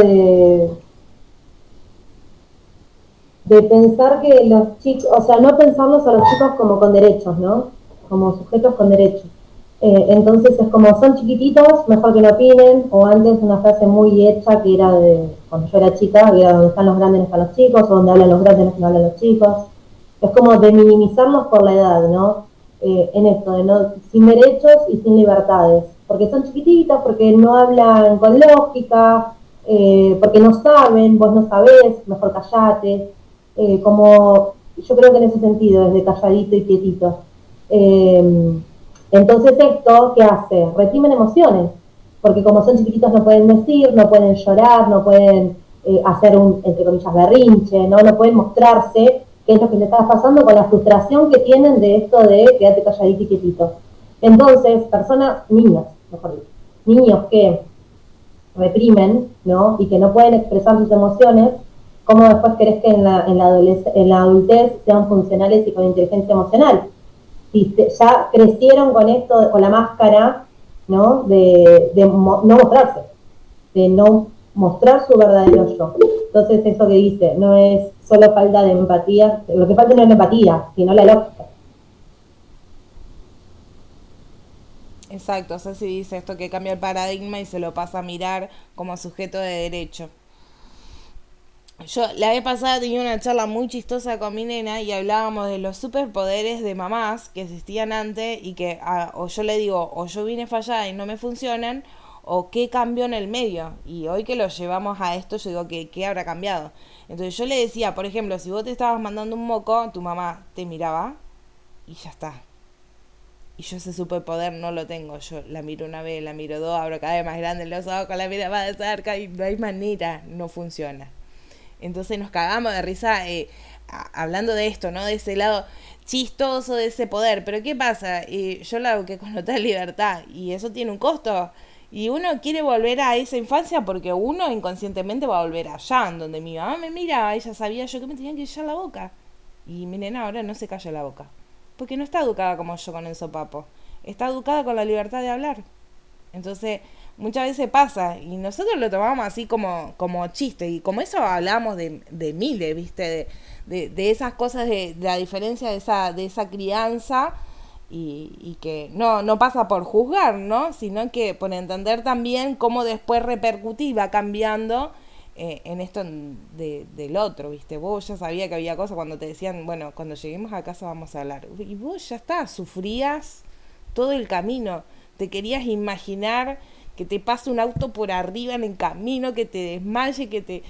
de pensar que los chicos, o sea, no pensarlos a los chicos como con derechos, ¿no? Como sujetos con derechos. Entonces es como son chiquititos, mejor que no opinen, o antes una frase muy hecha que era de cuando yo era chica, que era donde están los grandes no están los chicos, o donde hablan los grandes no hablan los chicos. Es como de minimizarlos por la edad, ¿no? En esto, de no, sin derechos y sin libertades, porque son chiquititos, porque no hablan con lógica, porque no saben, vos no sabés, mejor callate, como yo creo que en ese sentido, desde calladito y quietito. Entonces esto, ¿qué hace? Reprimen emociones, porque como son chiquititos no pueden decir, no pueden llorar, no pueden hacer un, entre comillas, berrinche, ¿no? No pueden mostrarse qué es lo que le está pasando con la frustración que tienen de esto de quedarte calladito y quietito. Entonces, personas, niños, mejor dicho, niños que reprimen, ¿no? Y que no pueden expresar sus emociones, ¿cómo después querés que en la adultez sean funcionales y con inteligencia emocional? Si ya crecieron con esto, con la máscara, ¿no? De no mostrarse, de no mostrar su verdadero yo. Entonces eso que dice, no es solo falta de empatía, lo que falta no es la empatía, sino la lógica. Exacto, Ceci dice esto que cambia el paradigma y se lo pasa a mirar como sujeto de derecho. Yo la vez pasada tenía una charla muy chistosa con mi nena y hablábamos de los superpoderes de mamás que existían antes y que o yo le digo, o yo vine fallada y no me funcionan, o qué cambió en el medio. Y hoy que lo llevamos a esto, yo digo, ¿qué habrá cambiado? Entonces yo le decía, por ejemplo, si vos te estabas mandando un moco, tu mamá te miraba y ya está. Y yo ese superpoder no lo tengo. Yo la miro una vez, la miro dos, abro cada vez más grande los ojos, la miro más de cerca y no hay manera, no funciona. Entonces nos cagamos de risa hablando de esto, ¿no? De ese lado chistoso de ese poder. Pero ¿qué pasa? Yo lo hago que con total libertad y eso tiene un costo. Y uno quiere volver a esa infancia porque uno inconscientemente va a volver allá, en donde mi mamá me miraba, ella sabía yo que me tenía que callar la boca. Y mi nena ahora no se calla la boca. Porque no está educada como yo con el sopapo. Está educada con la libertad de hablar. Entonces, muchas veces pasa. Y nosotros lo tomamos así como chiste. Y como eso hablamos de miles, ¿viste? De esas cosas, de la diferencia de esa crianza. Y que no pasa por juzgar, ¿no? Sino que por entender también cómo después repercutía, va cambiando en esto del otro, ¿viste? Vos ya sabías que había cosas cuando te decían, bueno, cuando lleguemos a casa vamos a hablar. Y vos ya está, sufrías todo el camino. Te querías imaginar que te pase un auto por arriba en el camino, que te desmaye, que te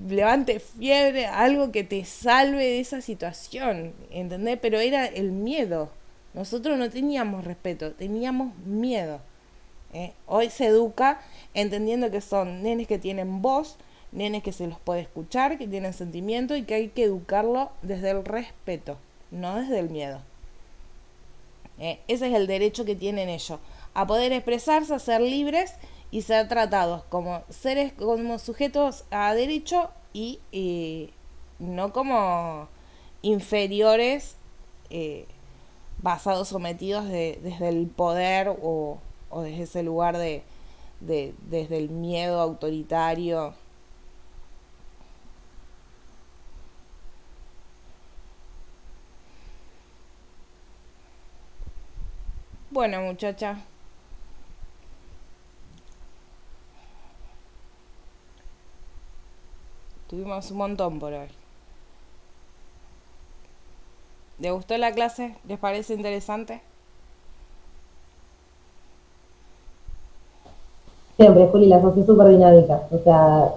levante fiebre, algo que te salve de esa situación, ¿entendés? Pero era el miedo. Nosotros no teníamos respeto, teníamos miedo. Hoy se educa entendiendo que son nenes que tienen voz, nenes que se los puede escuchar, que tienen sentimiento y que hay que educarlo desde el respeto, no desde el miedo. Ese es el derecho que tienen ellos, a poder expresarse, a ser libres y ser tratados como seres, como sujetos a derecho y no como inferiores basados, sometidos desde el poder o desde ese lugar desde el miedo autoritario. Bueno, muchacha, tuvimos un montón por hoy. ¿Les gustó la clase? ¿Les parece interesante? Siempre, Juli, las hace súper dinámicas. O sea,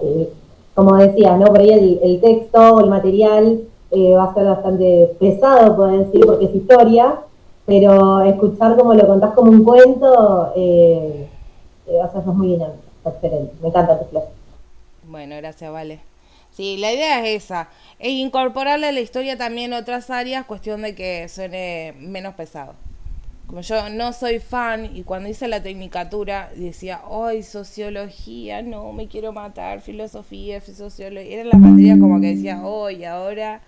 como decías, ¿no? Por ahí el texto o el material va a ser bastante pesado, puedo decir, porque es historia, pero escuchar cómo lo contás como un cuento, o sea, eso es muy dinámico, está excelente. Me encanta tu clase. Bueno, gracias, Vale. Sí, la idea es esa. E incorporarle a la historia también otras áreas, cuestión de que suene menos pesado. Como yo no soy fan y cuando hice la tecnicatura decía, ¡ay, sociología! No, me quiero matar, filosofía, sociología. Eran las materias como que decía, ¡ay, ahora!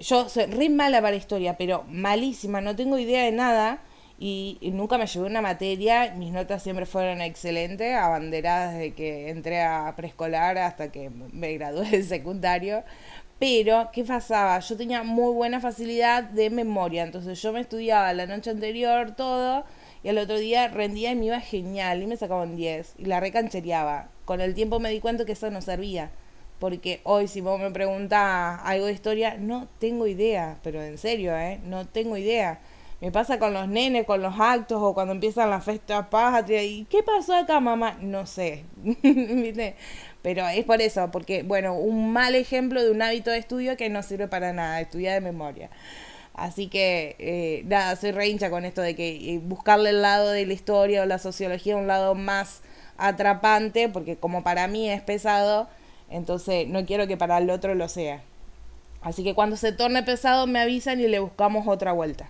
Yo soy re mala para historia, pero malísima, no tengo idea de nada y nunca me llevé una materia. Mis notas siempre fueron excelentes, abanderadas desde que entré a preescolar hasta que me gradué del secundario. Pero, ¿qué pasaba? Yo tenía muy buena facilidad de memoria, entonces yo me estudiaba la noche anterior todo y al otro día rendía y me iba genial y me sacaba un 10 y la recanchereaba. Con el tiempo me di cuenta que eso no servía, porque hoy si vos me preguntás algo de historia, no tengo idea, pero en serio, no tengo idea. Me pasa con los nenes, con los actos o cuando empiezan las fiestas patrias. ¿Y qué pasó acá, mamá? No sé. ¿Viste? Pero es por eso, porque, bueno, un mal ejemplo de un hábito de estudio que no sirve para nada, estudiar de memoria. Así que, nada, soy re hincha con esto de que buscarle el lado de la historia o la sociología, un lado más atrapante, porque como para mí es pesado, entonces no quiero que para el otro lo sea. Así que cuando se torne pesado me avisan y le buscamos otra vuelta.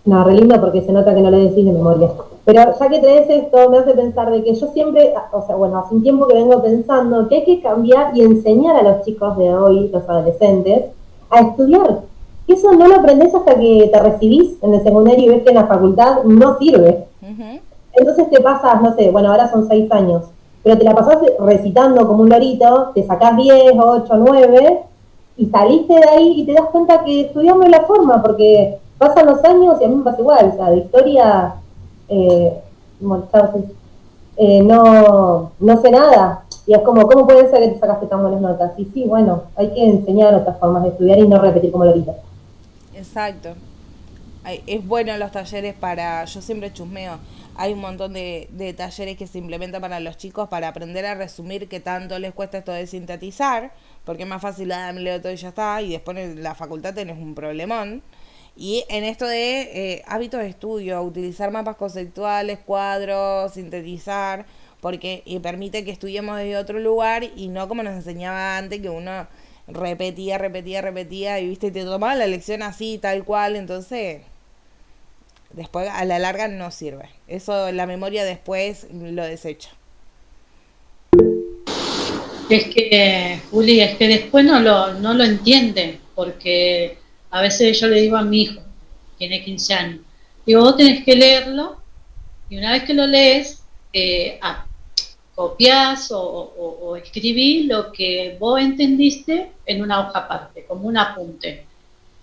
No, re lindo porque se nota que no le decís de memoria. Pero ya que traes esto, me hace pensar de que yo siempre, o sea, bueno, hace un tiempo que vengo pensando que hay que cambiar y enseñar a los chicos de hoy, los adolescentes, a estudiar. Y eso no lo aprendes hasta que te recibís en el secundario y ves que en la facultad no sirve. Uh-huh. Entonces te pasas, no sé, bueno, ahora son 6 años, pero te la pasás recitando como un lorito, te sacás 10, 8, 9 y saliste de ahí y te das cuenta que estudiamos de la forma, porque pasan los años y a mí me pasa igual, o sea, de historia, bueno, no sé nada. Y es como, ¿cómo puede ser que te sacaste tan buenas notas? Y sí, bueno, hay que enseñar otras formas de estudiar y no repetir como lorito. Exacto. Es bueno los talleres para, yo siempre chusmeo, hay un montón de talleres que se implementan para los chicos para aprender a resumir qué tanto les cuesta esto de sintetizar, porque es más fácil, me leo todo y ya está, y después en la facultad tenés un problemón. Y en esto de hábitos de estudio, utilizar mapas conceptuales, cuadros, sintetizar, porque y permite que estudiemos desde otro lugar y no como nos enseñaba antes, que uno repetía y viste, te tomaba la lección así, tal cual, entonces después a la larga no sirve. Eso la memoria después lo desecha. Es que, Juli, es que después no lo entienden, porque a veces yo le digo a mi hijo, tiene 15 años, digo, vos tenés que leerlo, y una vez que lo lees, copiás o escribís lo que vos entendiste en una hoja aparte, como un apunte.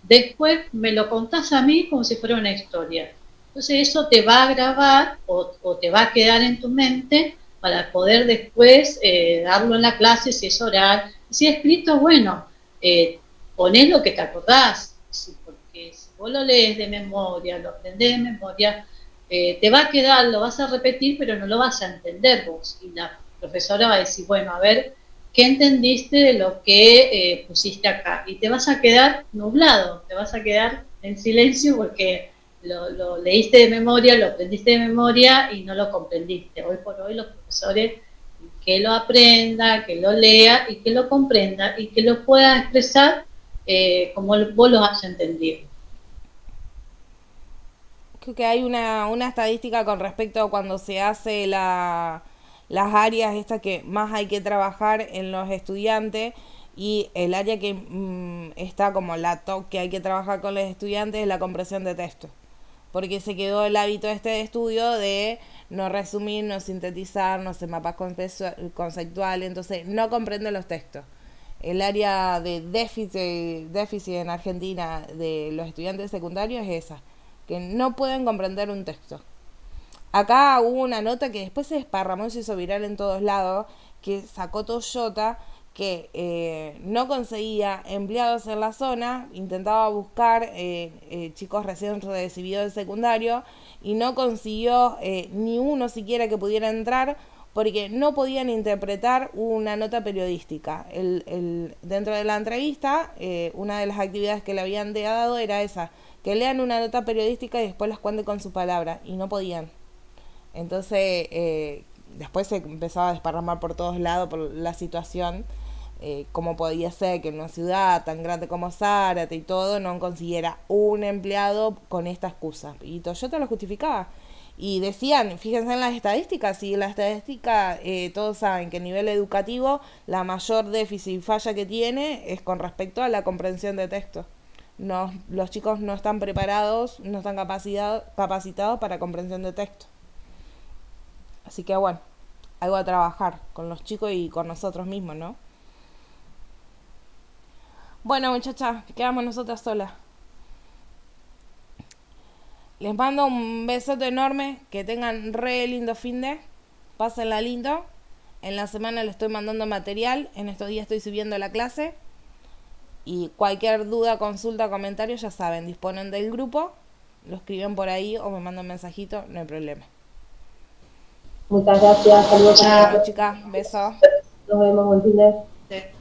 Después me lo contás a mí como si fuera una historia. Entonces eso te va a grabar o te va a quedar en tu mente para poder después darlo en la clase si es oral. Si es escrito, bueno, ponés lo que te acordás, sí, porque si vos lo lees de memoria, lo aprendés de memoria, te va a quedar, lo vas a repetir, pero no lo vas a entender vos. Y la profesora va a decir, bueno, a ver, ¿qué entendiste de lo que pusiste acá? Y te vas a quedar nublado, te vas a quedar en silencio porque lo leíste de memoria, lo aprendiste de memoria y no lo comprendiste. Hoy por hoy los profesores que lo aprenda, que lo lea y que lo comprenda y que lo pueda expresar como vos lo hayas entendido. Creo que hay una estadística con respecto a cuando se hace las áreas estas que más hay que trabajar en los estudiantes, y el área que está como la top que hay que trabajar con los estudiantes es la comprensión de texto, porque se quedó el hábito este de estudio de no resumir, no sintetizar, no hacer mapas conceptuales, entonces no comprende los textos. El área de déficit en Argentina de los estudiantes secundarios es esa, que no pueden comprender un texto. Acá hubo una nota que después se desparramó y se hizo viral en todos lados, que sacó Toyota, que no conseguía empleados en la zona, intentaba buscar chicos recién recibidos del secundario y no consiguió ni uno siquiera que pudiera entrar porque no podían interpretar una nota periodística. Dentro de la entrevista, una de las actividades que le habían dado era esa, que lean una nota periodística y después las cuenten con su palabra, y no podían. Entonces, después se empezaba a desparramar por todos lados por la situación, cómo podía ser que en una ciudad tan grande como Zárate y todo no consiguiera un empleado con esta excusa. Y Toyota lo justificaba. Y decían, fíjense en las estadísticas, y las estadísticas todos saben que a nivel educativo la mayor déficit y falla que tiene es con respecto a la comprensión de texto. No, los chicos no están preparados, no están capacitados para comprensión de texto. Así que bueno, algo a trabajar con los chicos y con nosotros mismos, ¿no? Bueno, muchachas, quedamos nosotras solas. Les mando un besote enorme, que tengan re lindo finde, pásenla lindo. En la semana les estoy mandando material, en estos días estoy subiendo la clase. Y cualquier duda, consulta, comentario, ya saben, disponen del grupo, lo escriben por ahí o me mandan un mensajito, no hay problema. Muchas gracias, saludos. Chao, chicas, besos. Nos vemos, buen fin de.